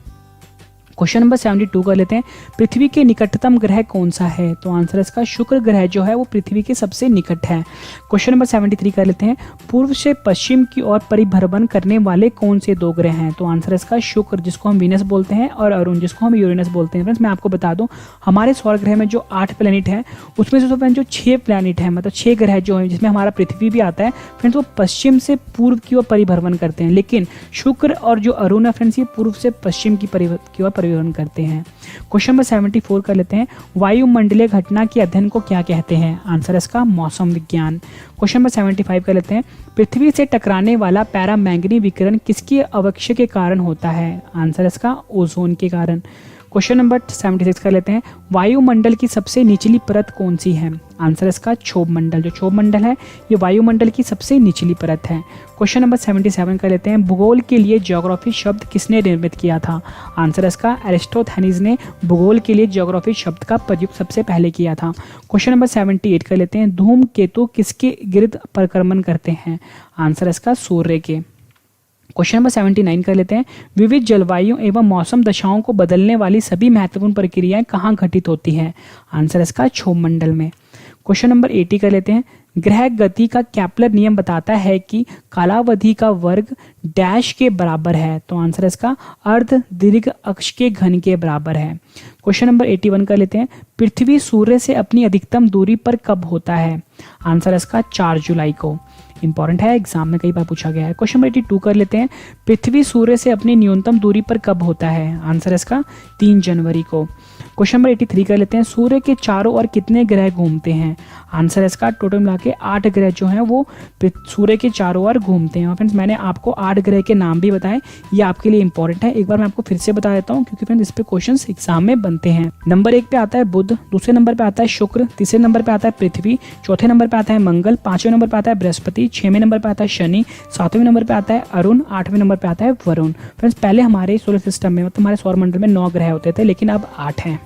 क्वेश्चन नंबर 72 कर लेते हैं, पृथ्वी के निकटतम ग्रह कौन सा है? तो आंसर है इसका शुक्र ग्रह जो है वो पृथ्वी के सबसे निकट है। क्वेश्चन नंबर 73 कर लेते हैं, पूर्व से पश्चिम की ओर परिभ्रमण करने वाले कौन से दो ग्रह हैं? तो आंसर है इसका शुक्र जिसको हम वीनस बोलते हैं और अरुण जिसको हम यूरेनस बोलते हैं। फ्रेंड्स मैं आपको बता दूं, हमारे सौर ग्रह में जो 8 प्लैनेट है उसमें से जो 6 प्लैनेट है, मतलब 6 ग्रह जो है जिसमें हमारा पृथ्वी भी आता है फ्रेंड्स, वो पश्चिम से पूर्व की ओर परिभ्रमण करते हैं। लेकिन शुक्र और जो अरुण है फ्रेंड्स ये पूर्व से पश्चिम की ओर परिभ्रमण करते हैं। क्वेश्चन नंबर 74 कर लेते हैं, वायुमंडलीय घटना के अध्ययन को क्या कहते हैं? आंसर है इसका मौसम विज्ञान। क्वेश्चन नंबर 75 कर लेते हैं, पृथ्वी से टकराने वाला पैरामैंगनी विकिरण किसके अवक्षय के कारण होता है? आंसर है इसका ओजोन के कारण। क्वेश्चन नंबर 76 कर लेते हैं, वायुमंडल की सबसे निचली परत कौन सी है? आंसर है इसका क्षोभ मंडल। जो क्षोभ मंडल है ये वायुमंडल की सबसे निचली परत है। क्वेश्चन नंबर 77 कर लेते हैं, भूगोल के लिए ज्योग्राफी शब्द किसने निर्मित किया था? आंसर है इसका एरिस्टोथेनीज ने भूगोल के लिए ज्योग्राफी शब्द का प्रयोग सबसे पहले किया था। क्वेश्चन नंबर 78 कर लेते हैं, धूमकेतु किसके गिर्द परिक्रमण करते हैं? आंसर है इसका सूर्य के। क्वेश्चन नंबर 79 कर लेते हैं, विविध जलवायु एवं मौसम दशाओं को बदलने वाली सभी महत्वपूर्ण प्रक्रियाएं कहाँ घटित होती हैं? आंसर है इसका क्षोभ मंडल में। क्वेश्चन नंबर 80 कर लेते हैं, ग्रह गति का केपलर नियम बताता है कि कालावधि का वर्ग डैश के बराबर है। तो आंसर है इसका अर्ध दीर्घ अक्ष के घन के बराबर है। क्वेश्चन नंबर 81 कर लेते हैं, पृथ्वी सूर्य से अपनी अधिकतम दूरी पर कब होता है? आंसर है इसका 4 जुलाई को। इंपॉर्टेंट है, एग्जाम में कई बार पूछा गया है। क्वेश्चन नंबर 82 कर लेते हैं, पृथ्वी सूर्य से अपनी न्यूनतम दूरी पर कब होता है? आंसर है इसका 3 जनवरी को। क्वेश्चन नंबर 83 कर लेते हैं, सूर्य के चारों ओर कितने ग्रह घूमते हैं? आंसर है इसका टोटल मिला के 8 ग्रह जो हैं वो सूर्य के चारों ओर घूमते हैं। और फ्रेंड्स मैंने आपको 8 ग्रह के नाम भी बताए, ये आपके लिए इंपॉर्टेंट है। एक बार मैं आपको फिर से बता देता हूँ क्योंकि फ्रेंड्स इस पे क्वेश्चंस एग्जाम में बनते हैं। नंबर 1 पे आता है बुध, दूसरे नंबर पे आता है शुक्र, तीसरे नंबर पे आता है पृथ्वी, चौथे नंबर पे आता है मंगल, 5वें नंबर पे आता है बृहस्पति, 6वें नंबर पे आता है शनि, 7वें नंबर पे आता है अरुण, 8वें नंबर पे आता है वरुण। फ्रेंड्स पहले हमारे सोलर सिस्टम में मतलब हमारे सौर मंडल में 9 ग्रह होते थे लेकिन अब 8 हैं।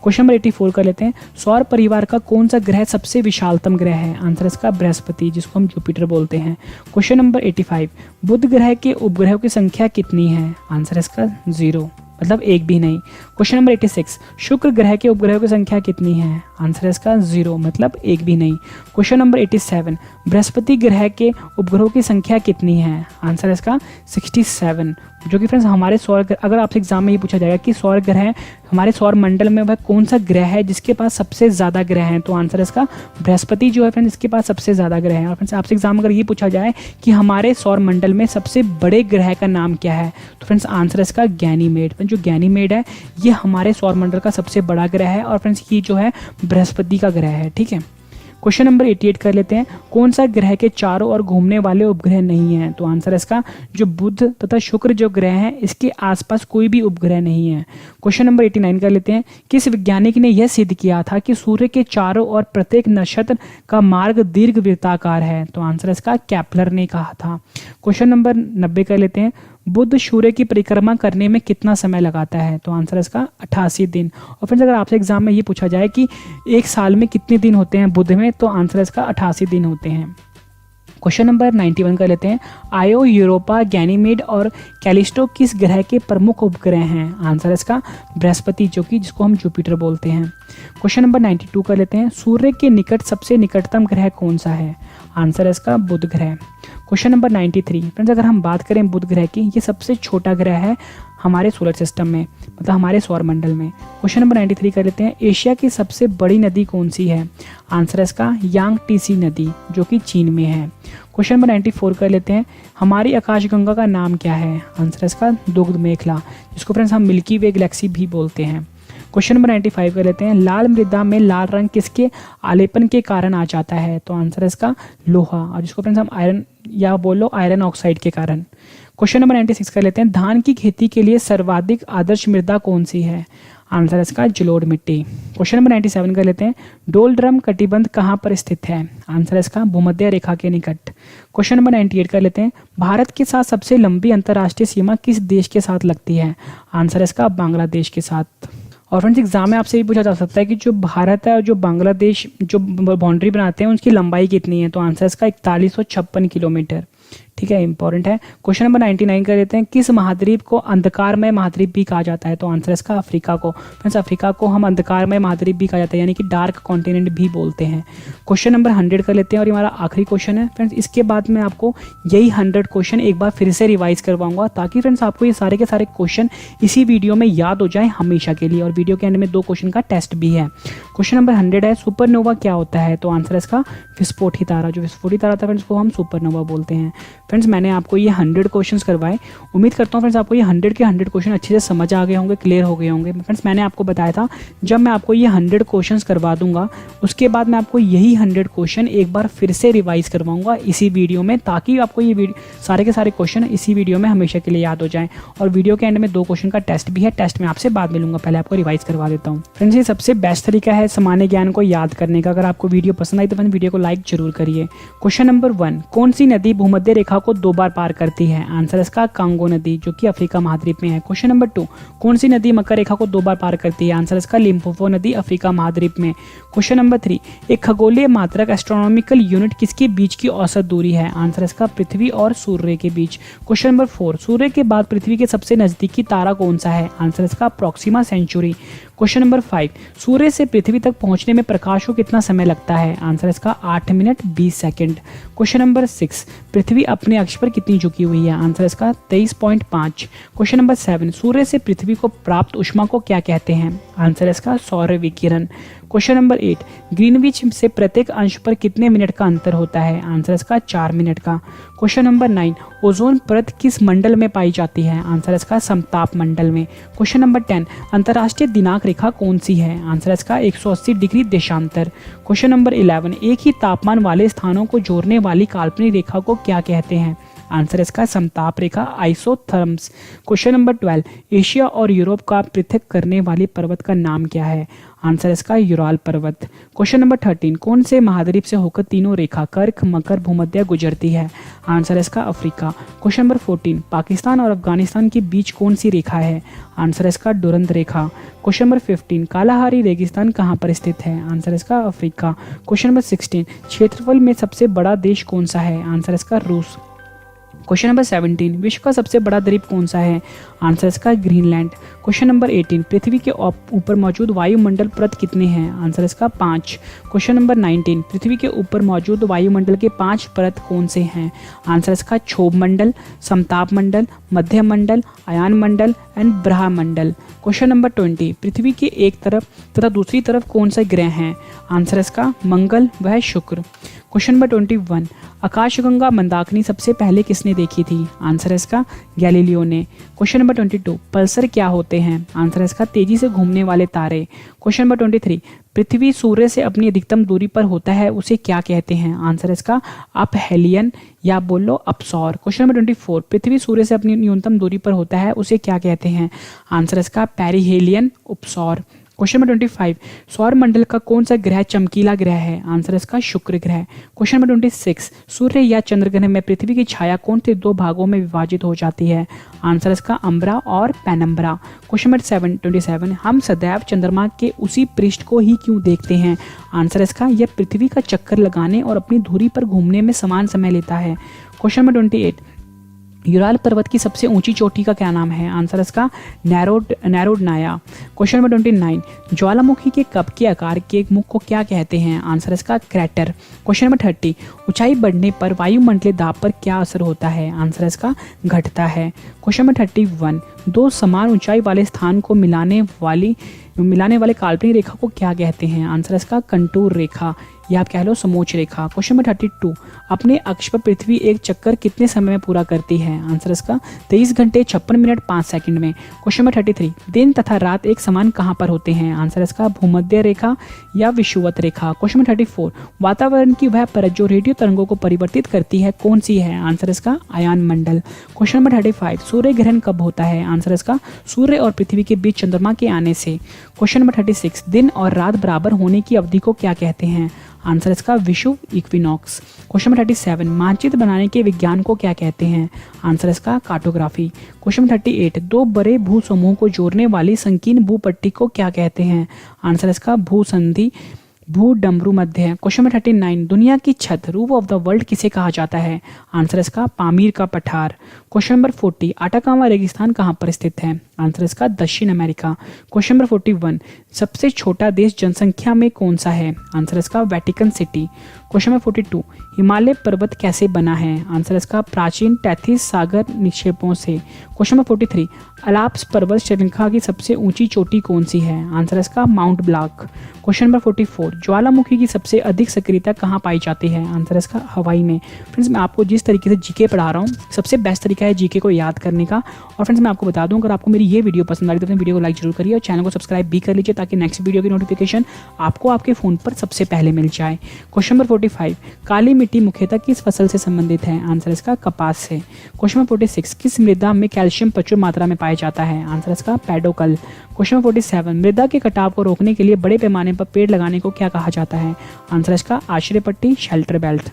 क्वेश्चन नंबर 84 कर लेते हैं, सौर परिवार का कौन सा ग्रह सबसे विशालतम ग्रह है? आंसर इसका बृहस्पति जिसको हम जुपिटर बोलते हैं। क्वेश्चन नंबर 85, बुध ग्रह के उपग्रहों की संख्या कितनी है? आंसर इसका 0 मतलब एक भी नहीं। क्वेश्चन नंबर 86, शुक्र ग्रह के उपग्रहों की संख्या कितनी है? आंसर है इसका 0 मतलब एक भी नहीं। क्वेश्चन नंबर 87, बृहस्पति ग्रह के उपग्रहों की संख्या कितनी है? आंसर है इसका 67, जो कि फ्रेंड्स हमारे सौर ग्रह, अगर आपसे एग्जाम में ये पूछा जाएगा कि सौर ग्रह हमारे सौर मंडल में वह कौन सा ग्रह है जिसके पास सबसे ज़्यादा ग्रह हैं, तो आंसर है इसका बृहस्पति जो है फ्रेंड्स इसके पास सबसे ज़्यादा ग्रह हैं। और फ्रेंड्स आपसे एग्जाम अगर ये पूछा जाए कि हमारे सौर मंडल में सबसे बड़े ग्रह का नाम क्या है, तो फ्रेंड्स आंसर है इसका गैनीमेड। जो गैनीमेड है ये हमारे सौर मंडल का सबसे बड़ा ग्रह है और फ्रेंड्स ये जो है बृहस्पति का ग्रह है। ठीक है, क्वेश्चन नंबर 88 कर लेते हैं, कौन सा ग्रह के चारों ओर घूमने वाले उपग्रह नहीं है? तो आंसर है इसका जो बुध तथा शुक्र जो ग्रह हैं इसके आसपास कोई भी उपग्रह नहीं है। क्वेश्चन नंबर 89 कर लेते हैं, किस वैज्ञानिक ने यह सिद्ध किया था कि सूर्य के चारों ओर प्रत्येक नक्षत्र का मार्ग दीर्घवृत्ताकार है? तो आंसर इसका केपलर ने कहा था। क्वेश्चन नंबर 90 कर लेते हैं, बुध सूर्य की परिक्रमा करने में कितना समय लगाता है? तो आंसर है इसका 88 दिन। और फिर अगर आपसे एग्जाम में ये पूछा जाए कि एक साल में कितने दिन होते हैं बुध में, तो आंसर है इसका 88 दिन होते हैं। क्वेश्चन नंबर 91 कर लेते हैं, आयो, यूरोपा, गैनीमेड और कैलिस्टो किस ग्रह के प्रमुख उपग्रह हैं? आंसर है इसका बृहस्पति जो कि जिसको हम जुपिटर बोलते हैं। क्वेश्चन नंबर 92 कर लेते हैं, सूर्य के निकट सबसे निकटतम ग्रह कौन सा है? आंसर है इसका बुध ग्रह। क्वेश्चन नंबर 93, फ्रेंड्स अगर हम बात करें बुध ग्रह की, ये सबसे छोटा ग्रह है हमारे सोलर सिस्टम में मतलब हमारे सौर मंडल में। क्वेश्चन नंबर 93 कर लेते हैं, एशिया की सबसे बड़ी नदी कौन सी है? आंसर है इसका यांगटीसी नदी जो कि चीन में है। क्वेश्चन नंबर 94 कर लेते हैं, हमारी आकाशगंगा का नाम क्या है? आंसर है इसका दुग्ध मेखला जिसको फ्रेंड्स हम मिल्की वे गैलेक्सी भी बोलते हैं। क्वेश्चन नंबर 95 कर लेते हैं, लाल मृदा में लाल रंग किसके आलेपन के कारण आ जाता है? तो आंसर है इसका लोहा, और जिसको फ्रेंड्स हम आयरन या बोलो आयरन ऑक्साइड के कारण। क्वेश्चन नंबर 96 कर लेते हैं, धान की खेती के लिए सर्वाधिक आदर्श मृदा कौन सी है? आंसर है इसका जलोढ़ मिट्टी। क्वेश्चन नंबर 97 कर लेते हैं, डोलड्रम कटिबंध कहाँ पर स्थित है? आंसर है इसका भूमध्य रेखा के निकट। क्वेश्चन नंबर 98 कर लेते हैं, भारत के साथ सबसे लंबी अंतर्राष्ट्रीय सीमा किस देश के साथ लगती है? आंसर है इसका बांग्लादेश के साथ। और फ्रेंड्स एग्जाम में आपसे ये पूछा जा सकता है कि जो भारत है और जो बांग्लादेश जो बाउंड्री बनाते हैं उसकी लंबाई कितनी है? तो आंसर इसका 4156 किलोमीटर। ठीक है, इंपॉर्टेंट है। क्वेश्चन नंबर 99 कर लेते हैं, किस महाद्वीप को अंधकारमय महाद्वीप भी कहा जाता है? तो आंसर इसका अफ्रीका को। फ्रेंड्स अफ्रीका को हम अंधकारमय महाद्वीप भी कहा जाता है, यानी कि डार्क कॉन्टिनेंट भी बोलते हैं। क्वेश्चन नंबर 100 कर लेते हैं और ये हमारा आखिरी क्वेश्चन है फ्रेंड्स। इसके बाद मैं आपको यही 100 क्वेश्चन एक बार फिर से रिवाइज करवाऊंगा, ताकि फ्रेंड्स आपको ये सारे के सारे क्वेश्चन इसी वीडियो में याद हो जाए हमेशा के लिए। और वीडियो के एंड में 2 क्वेश्चन का टेस्ट भी है। क्वेश्चन नंबर 100 है, सुपरनोवा क्या होता है? तो आंसर इसका विस्फोटी तारा। जो विस्फोटी तारा था फ्रेंड्स को हम सुपरनोवा बोलते हैं। फ्रेंड्स मैंने आपको ये 100 क्वेश्चंस करवाए, उम्मीद करता हूँ फ्रेंड्स आपको ये 100 के 100 क्वेश्चन अच्छे से समझ आ गए होंगे, क्लियर हो गए होंगे। फ्रेंड्स मैंने आपको बताया था जब मैं आपको ये 100 क्वेश्चंस करवा दूंगा उसके बाद मैं आपको यही 100 क्वेश्चन एक बार फिर से रिवाइज करवाऊंगा इसी वीडियो में, ताकि आपको ये सारे के सारे क्वेश्चन इसी वीडियो में हमेशा के लिए याद हो जाएं। और वीडियो के एंड में 2 क्वेश्चन का टेस्ट भी है, टेस्ट में आपसे बाद मिलूंगा, पहले आपको रिवाइज करवा देता हूँ। फ्रेंड्स ये सबसे बेस्ट तरीका है सामान्य ज्ञान को याद करने का। अगर आपको वीडियो पसंद आई तो फ्रेंड्स वीडियो को लाइक जरूर करिए। क्वेश्चन नंबर 1, कौन सी नदी भूमध्य रेखा को 2 बार पार करती है? आंसर इसका कांगो नदी, जो कि अफ्रीका महाद्वीप में है। क्वेश्चन नंबर 2, कौन सी नदी मकर रेखा को 2 बार पार करती है? आंसर इसका लिम्पोपो नदी, अफ्रीका महाद्वीप में। क्वेश्चन नंबर 3, एक खगोलीय मात्रक एस्ट्रोनॉमिकल यूनिट किसके बीच की औसत दूरी है? आंसर इसका पृथ्वी और सूर्य के बीच। क्वेश्चन नंबर 4, सूर्य के बाद पृथ्वी के सबसे नजदीकी तारा कौन सा है? आंसर इसका प्रॉक्सिमा सेंचुरी। क्वेश्चन नंबर 5, सूर्य से पृथ्वी तक पहुंचने में प्रकाश को कितना समय लगता है? आंसर इसका 8 मिनट 20 सेकंड। क्वेश्चन नंबर 6, पृथ्वी अपने अक्ष पर कितनी झुकी हुई है? आंसर इसका 23.5। क्वेश्चन नंबर 7, सूर्य से पृथ्वी को प्राप्त ऊष्मा को क्या कहते हैं? आंसर इसका सौर विकिरण। क्वेश्चन नंबर 8, ग्रीनविच से प्रत्येक अंश पर कितने मिनट का अंतर होता है? आंसर इसका 4 मिनट का। क्वेश्चन नंबर 9, ओजोन परत किस मंडल में पाई जाती है? आंसर इसका समताप मंडल में। क्वेश्चन नंबर 10, अंतर्राष्ट्रीय दिनांक रेखा कौन सी है? आंसर इसका 180 डिग्री देशांतर। क्वेश्चन नंबर 11, एक ही तापमान वाले स्थानों को जोड़ने वाली काल्पनिक रेखा को क्या कहते हैं? आंसर इसका समताप रेखा, आइसोथर्म्स। क्वेश्चन नंबर 12, एशिया और यूरोप का पृथक करने वाली पर्वत का नाम क्या है? आंसर इसका यूराल पर्वत। क्वेश्चन नंबर 13, कौन से महाद्वीप से होकर तीनों रेखा कर्क, मकर, भूमध्य गुजरती है? आंसर इसका अफ्रीका। क्वेश्चन नंबर 14, पाकिस्तान और अफगानिस्तान के बीच कौन सी रेखा है? आंसर इसका डुरंत रेखा। क्वेश्चन नंबर 15, कालाहारी रेगिस्तान कहाँ पर स्थित है? आंसर इसका अफ्रीका। क्वेश्चन नंबर 16, क्षेत्रफल में सबसे बड़ा देश कौन सा है? आंसर इसका रूस। क्वेश्चन नंबर 17, विश्व का सबसे बड़ा द्वीप कौन सा है? आंसर इसका ग्रीनलैंड। क्वेश्चन नंबर 18, पृथ्वी के ऊपर मौजूद वायुमंडल परत कितने हैं? आंसर इसका 5। क्वेश्चन नंबर 19, पृथ्वी के ऊपर मौजूद वायुमंडल के 5 परत कौन से हैं? आंसर इसका क्षोभ मंडल, समताप मंडल, मध्य मंडल, अयान मंडल एंड ब्रह्मंडल। क्वेश्चन नंबर 20, पृथ्वी के एक तरफ तथा दूसरी तरफ कौन से ग्रह हैं? आंसर इसका मंगल व शुक्र। क्वेश्चन नंबर 21, आकाशगंगा मंदाकिनी सबसे पहले किसने देखी थी? आंसर इसका गैलीलियो ने। क्वेश्चन नंबर 22, पल्सर क्या होते हैं? आंसर इसका तेजी से घूमने वाले तारे। क्वेश्चन नंबर 23, पृथ्वी सूर्य से अपनी अधिकतम दूरी पर होता है उसे क्या कहते हैं? आंसर इसका अपहेलियन या बोलो अपसौर। क्वेश्चन नंबर 24, पृथ्वी सूर्य से अपनी न्यूनतम दूरी पर होता है उसे क्या कहते हैं? आंसर इसका पेरिहेलियन उपसौर। क्वेश्चन नंबर 25, सौर मंडल का कौन सा ग्रह चमकीला ग्रह है? आंसर इसका शुक्र ग्रह। क्वेश्चन नंबर 26, सूर्य या चंद्र ग्रह में पृथ्वी की छाया कौन से 2 भागों में विभाजित हो जाती है? आंसर इसका अम्बरा और पेनम्बरा। क्वेश्चन नंबर 27, हम सदैव चंद्रमा के उसी पृष्ठ को ही क्यों देखते हैं? आंसर इसका यह पृथ्वी का चक्कर लगाने और अपनी धुरी पर घूमने में समान समय लेता है। क्वेश्चन नंबर 28, यूराल पर्वत की सबसे ऊंची चोटी का क्या नाम है? आंसर इसका नैरोडनाया। क्वेश्चन नंबर 29, ज्वालामुखी के कप के आकार के मुख को क्या कहते हैं? आंसर इसका क्रैटर। क्वेश्चन नंबर 30, ऊंचाई बढ़ने पर वायुमंडलीय दाब पर क्या असर होता है? आंसर इसका घटता है। क्वेश्चन नंबर 31, 2 समान ऊंचाई वाले स्थान को मिलाने वाले काल्पनिक रेखा को क्या कहते हैं? आंसर इसका कंटूर रेखा। या आप कह लो समोच्च रेखा। क्वेश्चन नंबर 32, अपने अक्ष पर पृथ्वी एक चक्कर कितने समय में पूरा करती है? आंसर इसका 23 घंटे 56 मिनट 5 सेकंड में। क्वेश्चन नंबर 33, दिन तथा रात एक समान कहाँ पर होते हैं? आंसर इसका भूमध्य रेखा या विषुवत रेखा। क्वेश्चन नंबर 34, वातावरण की वह परत जो रेडियो तरंगों को परिवर्तित करती है कौन सी है? आंसर इसका आयन मंडल। क्वेश्चन नंबर 35, सूर्य ग्रहण कब होता है? आंसर इसका सूर्य और पृथ्वी के बीच चंद्रमा के आने से। क्वेश्चन नंबर 36, दिन और रात बराबर होने की अवधि को क्या कहते हैं? आंसर इसका विषुव इक्विनॉक्स। क्वेश्चन नंबर 37, मानचित्र बनाने के विज्ञान को क्या कहते हैं? आंसर इसका कार्टोग्राफी। क्वेश्चन नंबर 38, दो बड़े भू समूह को जोड़ने वाली संकीर्ण भूपट्टी को क्या कहते हैं? आंसर इसका भूसंधि भू डमरू मध्य। क्वेश्चन नंबर 39, दुनिया की छत रूफ ऑफ द वर्ल्ड किसे कहा जाता है? आंसर इसका पामीर का पठार। क्वेश्चन नंबर 40, आटाकामा रेगिस्तान कहाँ पर स्थित है? आंसर इसका दक्षिण अमेरिका। क्वेश्चन नंबर 41, सबसे छोटा देश जनसंख्या में कौन सा है? आंसर इसका Vatican city. Question number 42, Himalaya पर्वत कैसे बना है? आंसर इसका प्राचीन टैथिस सागर निक्षेपों से। क्वेश्चन नंबर 43, अलाप्स पर्वत श्रृंखला की सबसे ऊंची चोटी कौन सी है? आंसर इसका माउंट ब्लॉक। क्वेश्चन नंबर 44, ज्वालामुखी की सबसे अधिक सक्रियता कहाँ पाई जाती है? आंसर इसका हवाई में। फ्रेंड्स, मैं आपको जिस तरीके से जीके पढ़ा रहा हूँ, सबसे बेस्ट तरीका है जीके को याद करने का। और फ्रेंड्स, मैं आपको बता दूं, अगर आपको मेरी ये वीडियो पसंद आ रही तो अपने वीडियो को लाइक जरूर करिए और चैनल को सब्सक्राइब भी कर लीजिए ताकि नेक्स्ट वीडियो की नोटिफिकेशन आपको आपके फोन पर सबसे पहले मिल जाए। क्वेश्चन नंबर 45, काली मिट्टी मुख्यतः किस फसल से संबंधित है? आंसर इसका कपास से। क्वेश्चन नंबर 46, किस मृदा में कैल्शियम प्रचुर मात्रा में पाया जाता है? आंसर इसका पेडोकल। क्वेश्चन नंबर 47, मृदा के कटाव को रोकने के लिए बड़े पैमाने पर पेड़ लगाने को क्या कहा जाता है? आंसर इसका आश्रय पट्टी शेल्टर बेल्ट।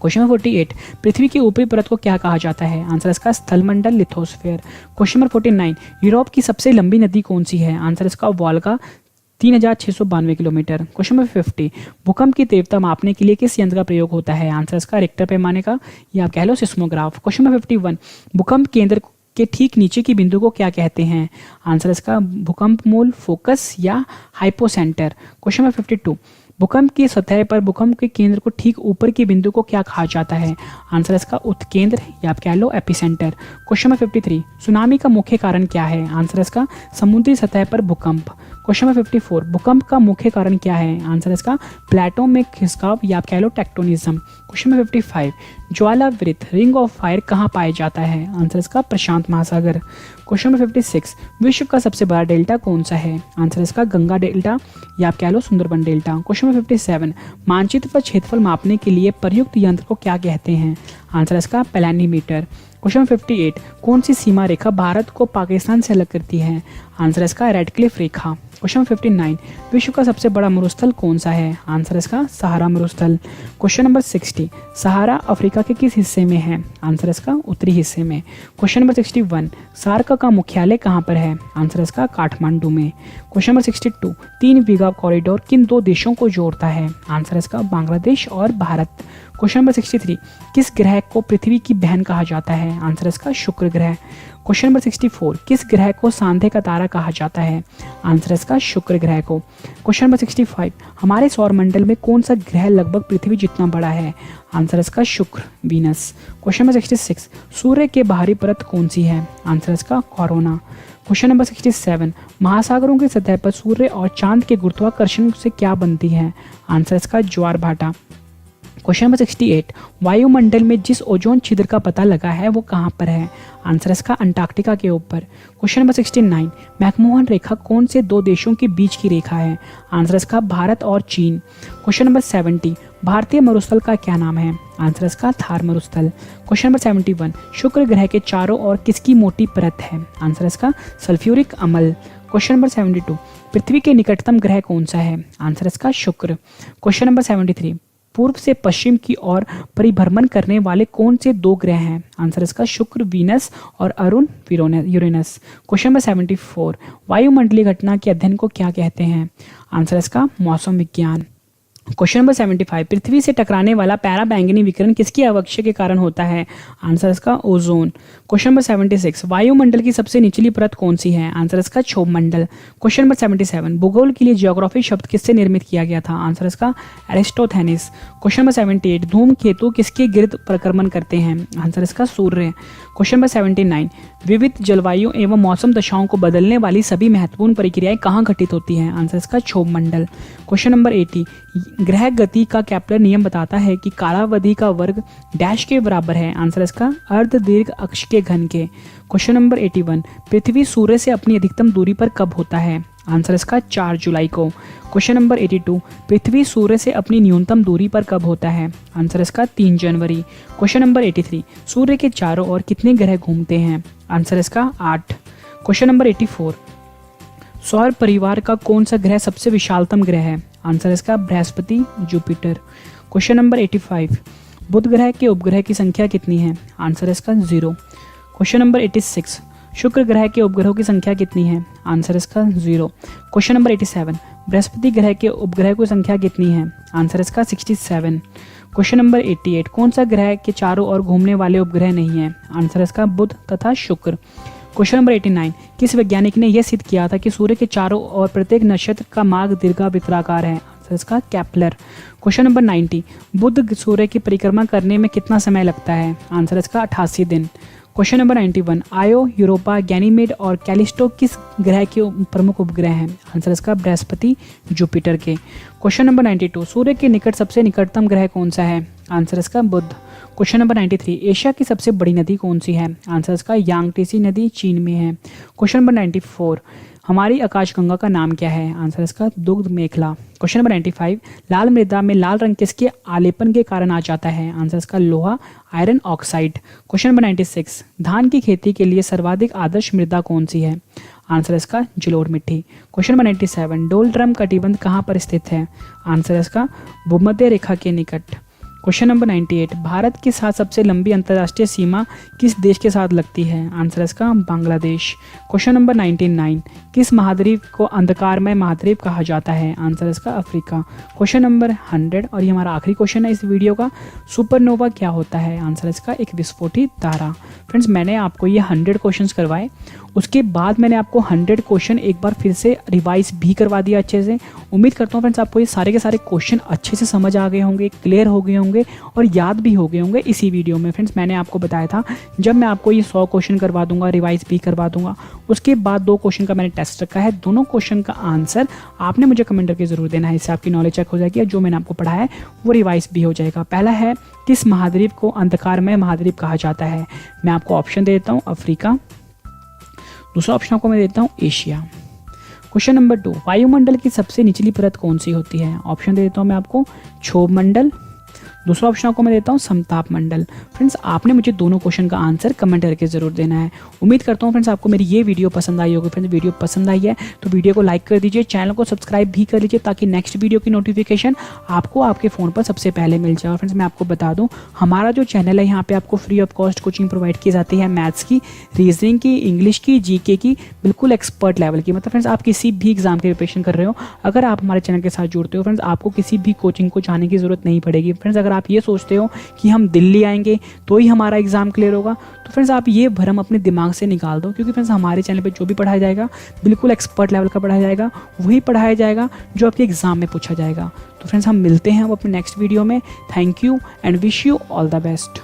क्वेश्चन नंबर 48, पृथ्वी की ऊपरी परत को क्या कहा जाता है? आंसर इसका स्थलमंडल लिथोस्फीयर। क्वेश्चन नंबर 49, यूरोप की सबसे लंबी नदी कौन सी है? आंसर इसका वोल्गा 3692 किलोमीटर। क्वेश्चन नंबर 50, भूकंप की तीव्रता मापने के लिए किस यंत्र का प्रयोग होता है? आंसर इसका रिक्टर पैमाने का या आप कह लो सिस्मोग्राफ। क्वेश्चन नंबर 51, भूकंप केंद्र के ठीक नीचे की बिंदु को क्या कहते हैं? आंसर इसका भूकंप मूल, फोकस या हाइपोसेंटर। क्वेश्चन नंबर 52, भूकंप की सतह पर भूकंप के केंद्र को ठीक ऊपर के बिंदु को क्या कहा जाता है? आंसर इसका उत्केंद्र या आप कह लो एपिसेंटर। क्वेश्चन नंबर 53, सुनामी का मुख्य कारण क्या है? आंसर इसका समुद्री सतह पर भूकंप। क्वेश्चन नंबर 54, भूकंप का मुख्य कारण क्या है? आंसर इसका प्लेटों में खिसकाव या आप कह लो टेक्टोनिज्म। क्वेश्चन नंबर 55, ज्वालावृत रिंग ऑफ फायर कहाँ पाया जाता है? आंसर इसका प्रशांत महासागर। क्वेश्चन नंबर 56, विश्व का सबसे बड़ा डेल्टा कौन सा है? आंसर इसका गंगा डेल्टा या आप कह लो सुंदरबन डेल्टा। क्वेश्चन नंबर 57, मानचित्र पर क्षेत्रफल मापने के लिए प्रयुक्त यंत्र को क्या कहते हैं? आंसर इसका पैलानीमीटर। क्वेश्चन नंबर 58, कौन सी सीमा रेखा भारत को पाकिस्तान से अलग करती है? आंसर इसका रेडक्लिफ रेखा। क्वेश्चन नंबर 59, विश्व का सबसे बड़ा मरुस्थल कौन सा है? आंसर इसका सहारा मरुस्थल। क्वेश्चन नंबर 60, सहारा अफ्रीका के किस हिस्से में है? आंसर इसका उत्तरी हिस्से में। क्वेश्चन नंबर 61, सार्क का मुख्यालय कहाँ पर है? आंसर इसका काठमांडू में। क्वेश्चन नंबर 62, 3 बीघा कॉरिडोर किन दो देशों को जोड़ता है? आंसर इसका बांग्लादेश और भारत। क्वेश्चन नंबर 63, किस ग्रह को पृथ्वी की बहन कहा जाता है? आंसर इसका शुक्र ग्रह। क्वेश्चन नंबर 64, किस ग्रह को सांधे का तारा कहा जाता है? आंसर इसका शुक्र ग्रह को। क्वेश्चन नंबर 65, हमारे सौर मंडल में कौन सा ग्रह लगभग पृथ्वी जितना बड़ा है? आंसर इसका शुक्र वीनस। क्वेश्चन नंबर 66, सूर्य के बाहरी परत कौन सी है? आंसर इसका कोरोना। क्वेश्चन नंबर 67, महासागरों की सतह पर सूर्य और चांद के गुरुत्वाकर्षण से क्या बनती है? आंसर इसका ज्वार भाटा। क्वेश्चन नंबर 68, वायुमंडल में जिस ओजोन छिद्र का पता लगा है वो कहाँ पर है? आंसर इसका अंटार्कटिका के ऊपर। क्वेश्चन नंबर 69, मैकमोहन रेखा कौन से दो देशों के बीच की रेखा है? आंसर इसका भारत और चीन। क्वेश्चन नंबर 70, भारतीय मरुस्थल का क्या नाम है? आंसर इसका थार मरुस्थल। क्वेश्चन नंबर 71, शुक्र ग्रह के चारों ओर किसकी मोटी परत है? आंसर इसका सल्फ्यूरिक अम्ल। क्वेश्चन नंबर 72, पृथ्वी के निकटतम ग्रह कौन सा है? आंसर इसका शुक्र। क्वेश्चन नंबर 73, पूर्व से पश्चिम की ओर परिभ्रमण करने वाले कौन से दो ग्रह हैं? आंसर इसका शुक्र वीनस और अरुण यूरेनस। क्वेश्चन नंबर 74, वायुमंडलीय घटना के अध्ययन को क्या कहते हैं? आंसर इसका मौसम विज्ञान। क्वेश्चन नंबर 75, पृथ्वी से टकराने वाला पैरा बैंगनी विकिरण किसकी अवक्षय के कारण होता है? आंसर इसका ओजोन। क्वेश्चन नंबर 76, वायुमंडल की सबसे निचली परत कौन सी है? आंसर इसका क्षोभ मंडल। क्वेश्चन नंबर 77, भूगोल के लिए ज्योग्राफी शब्द किससे निर्मित किया गया था? आंसर इसका एरिस्टोथेनिस। क्वेश्चन नंबर 78, धूमकेतु किसके गिर्द परिक्रमण करते हैं? आंसर इसका सूर्य। क्वेश्चन नंबर 79, विविध जलवायु एवं मौसम दशाओं को बदलने वाली सभी महत्वपूर्ण प्रक्रियाएं कहाँ घटित होती हैं? आंसर इसका क्षोभ मंडल। क्वेश्चन नंबर 80, ग्रह गति का केपलर नियम बताता है कि कालावधि का वर्ग डैश के बराबर है। आंसर इसका अर्ध दीर्घ अक्ष के घन के। क्वेश्चन नंबर 81, पृथ्वी सूर्य से अपनी अधिकतम दूरी पर कब होता है? आंसर इसका 4 जुलाई को। क्वेश्चन नंबर 82, पृथ्वी सूर्य से अपनी न्यूनतम दूरी पर कब होता है? आंसर इसका 3 जनवरी। क्वेश्चन नंबर 83, सूर्य के चारों ओर कितने ग्रह घूमते हैं? आंसर इसका 8। क्वेश्चन नंबर 84, सौर परिवार का कौन सा ग्रह सबसे विशालतम ग्रह है? आंसर इसका बृहस्पति, जुपिटर। क्वेश्चन नंबर 85, बुध ग्रह के उपग्रह की संख्या कितनी है? आंसर इसका 0। क्वेश्चन नंबर 86, शुक्र ग्रह के उपग्रहों की संख्या कितनी है? आंसर इसका 0। क्वेश्चन नंबर 87, बृहस्पति ग्रह के उपग्रह की संख्या कितनी है? आंसर इसका 67। क्वेश्चन नंबर 88, कौन सा ग्रह के चारों ओर घूमने वाले उपग्रह नहीं है? आंसर इसका बुध तथा शुक्र। क्वेश्चन नंबर 89, किस वैज्ञानिक ने यह सिद्ध किया था कि सूर्य के चारों ओर प्रत्येक नक्षत्र का मार्ग दीर्घवृत्ताकार है? आंसर इसका केपलर। क्वेश्चन नंबर 90, बुध सूर्य की परिक्रमा करने में कितना समय लगता है? आंसर इसका 88 दिन। क्वेश्चन नंबर 91, आयो, यूरोपा, गैनीमेड और कैलिस्टो किस ग्रह के प्रमुख उपग्रह हैं? आंसर इसका बृहस्पति, जुपिटर के। क्वेश्चन नंबर 92, सूर्य के निकट सबसे निकटतम ग्रह कौन सा है? आंसर इसका बुध। क्वेश्चन नंबर 93, एशिया की सबसे बड़ी नदी कौन सी है? आंसर इसका यांगटीसी नदी चीन में है। क्वेश्चन नंबर 94, हमारी आकाशगंगा का नाम क्या है? आंसर इसका दुग्ध मेखला। क्वेश्चन नंबर 95, लाल मृदा में लाल रंग किसके आलेपन के कारण आ जाता है? आंसर इसका लोहा, आयरन ऑक्साइड। क्वेश्चन नंबर 96, धान की खेती के लिए सर्वाधिक आदर्श मृदा कौन सी है? आंसर इसका जलोढ़ मिट्टी। क्वेश्चन नंबर 97, डोलड्रम कटिबंध कहाँ पर स्थित है? आंसर इसका भूमध्य रेखा के निकट। क्वेश्चन नंबर 98, भारत के साथ सबसे लंबी अंतर्राष्ट्रीय सीमा किस देश के साथ लगती है? आंसर इसका बांग्लादेश। क्वेश्चन नंबर 99, किस महाद्वीप को अंधकारमय महाद्वीप कहा जाता है? आंसर इसका अफ्रीका। क्वेश्चन नंबर 100 और ये हमारा आखिरी क्वेश्चन है इस वीडियो का, सुपरनोवा क्या होता है? आंसर इसका एक विस्फोटित तारा। फ्रेंड्स, मैंने आपको ये 100 क्वेश्चंस करवाए, उसके बाद मैंने आपको 100 क्वेश्चन एक बार फिर से रिवाइज भी करवा दिया अच्छे से। उम्मीद करता हूँ फ्रेंड्स आपको ये सारे के सारे क्वेश्चन अच्छे से समझ आ गए होंगे, क्लियर हो गए होंगे और याद भी हो गए होंगे इसी वीडियो में। फ्रेंड्स, मैंने आपको बताया था जब मैं आपको ये 100 क्वेश्चन करवा दूंगा, रिवाइज भी करवा दूंगा, उसके बाद 2 क्वेश्चन का मैंने टेस्ट रखा है। दोनों क्वेश्चन का आंसर आपने मुझे कमेंट करके जरूर देना है, इससे आपकी नॉलेज चेक हो जाएगी और जो मैंने आपको पढ़ाया है वो रिवाइज भी हो जाएगा। पहला है, किस महाद्वीप को अंधकारमय महाद्वीप कहा जाता है? मैं आपको ऑप्शन दे देता हूँ, अफ्रीका। दूसरा ऑप्शन आपको मैं देता हूँ, एशिया। क्वेश्चन नंबर 2, वायुमंडल की सबसे निचली परत कौन सी होती है? ऑप्शन दे देता हूँ मैं आपको, क्षोभ मंडल। दूसरा ऑप्शन आपको मैं देता हूँ, समताप मंडल। फ्रेंड्स, आपने मुझे दोनों क्वेश्चन का आंसर कमेंट करके जरूर देना है। उम्मीद करता हूँ फ्रेंड्स आपको मेरी ये वीडियो पसंद आई होगी। फ्रेंड्स, वीडियो पसंद आई है तो वीडियो को लाइक कर दीजिए, चैनल को सब्सक्राइब भी कर लीजिए ताकि नेक्स्ट वीडियो की नोटिफिकेशन आपको आपके फ़ोन पर सबसे पहले मिल जाए। फ्रेंड्स, मैं आपको बता दूँ, हमारा जो चैनल है यहाँ पे आपको free of cost coaching provide की जाती है, मैथ्स की, रीजनिंग की, इंग्लिश की, जीके की, बिल्कुल एक्सपर्ट लेवल की। मतलब फ्रेंड्स, आप किसी भी एग्जाम की प्रिपरेशन कर रहे हो, अगर आप हमारे चैनल के साथ जुड़ते हो फ्रेंड्स, आपको किसी भी कोचिंग को जाने की जरूरत नहीं पड़ेगी। फ्रेंड्स, अगर आप ये सोचते हो कि हम दिल्ली आएंगे तो ही हमारा एग्जाम क्लियर होगा, तो फ्रेंड्स आप ये भ्रम अपने दिमाग से निकाल दो, क्योंकि फ्रेंड्स हमारे चैनल पे जो भी पढ़ाया जाएगा बिल्कुल एक्सपर्ट लेवल का पढ़ाया जाएगा, वही पढ़ाया जाएगा जो आपके एग्जाम में पूछा जाएगा। तो फ्रेंड्स, हम मिलते हैं अब अपने नेक्स्ट वीडियो में। Thank you and wish you all the best.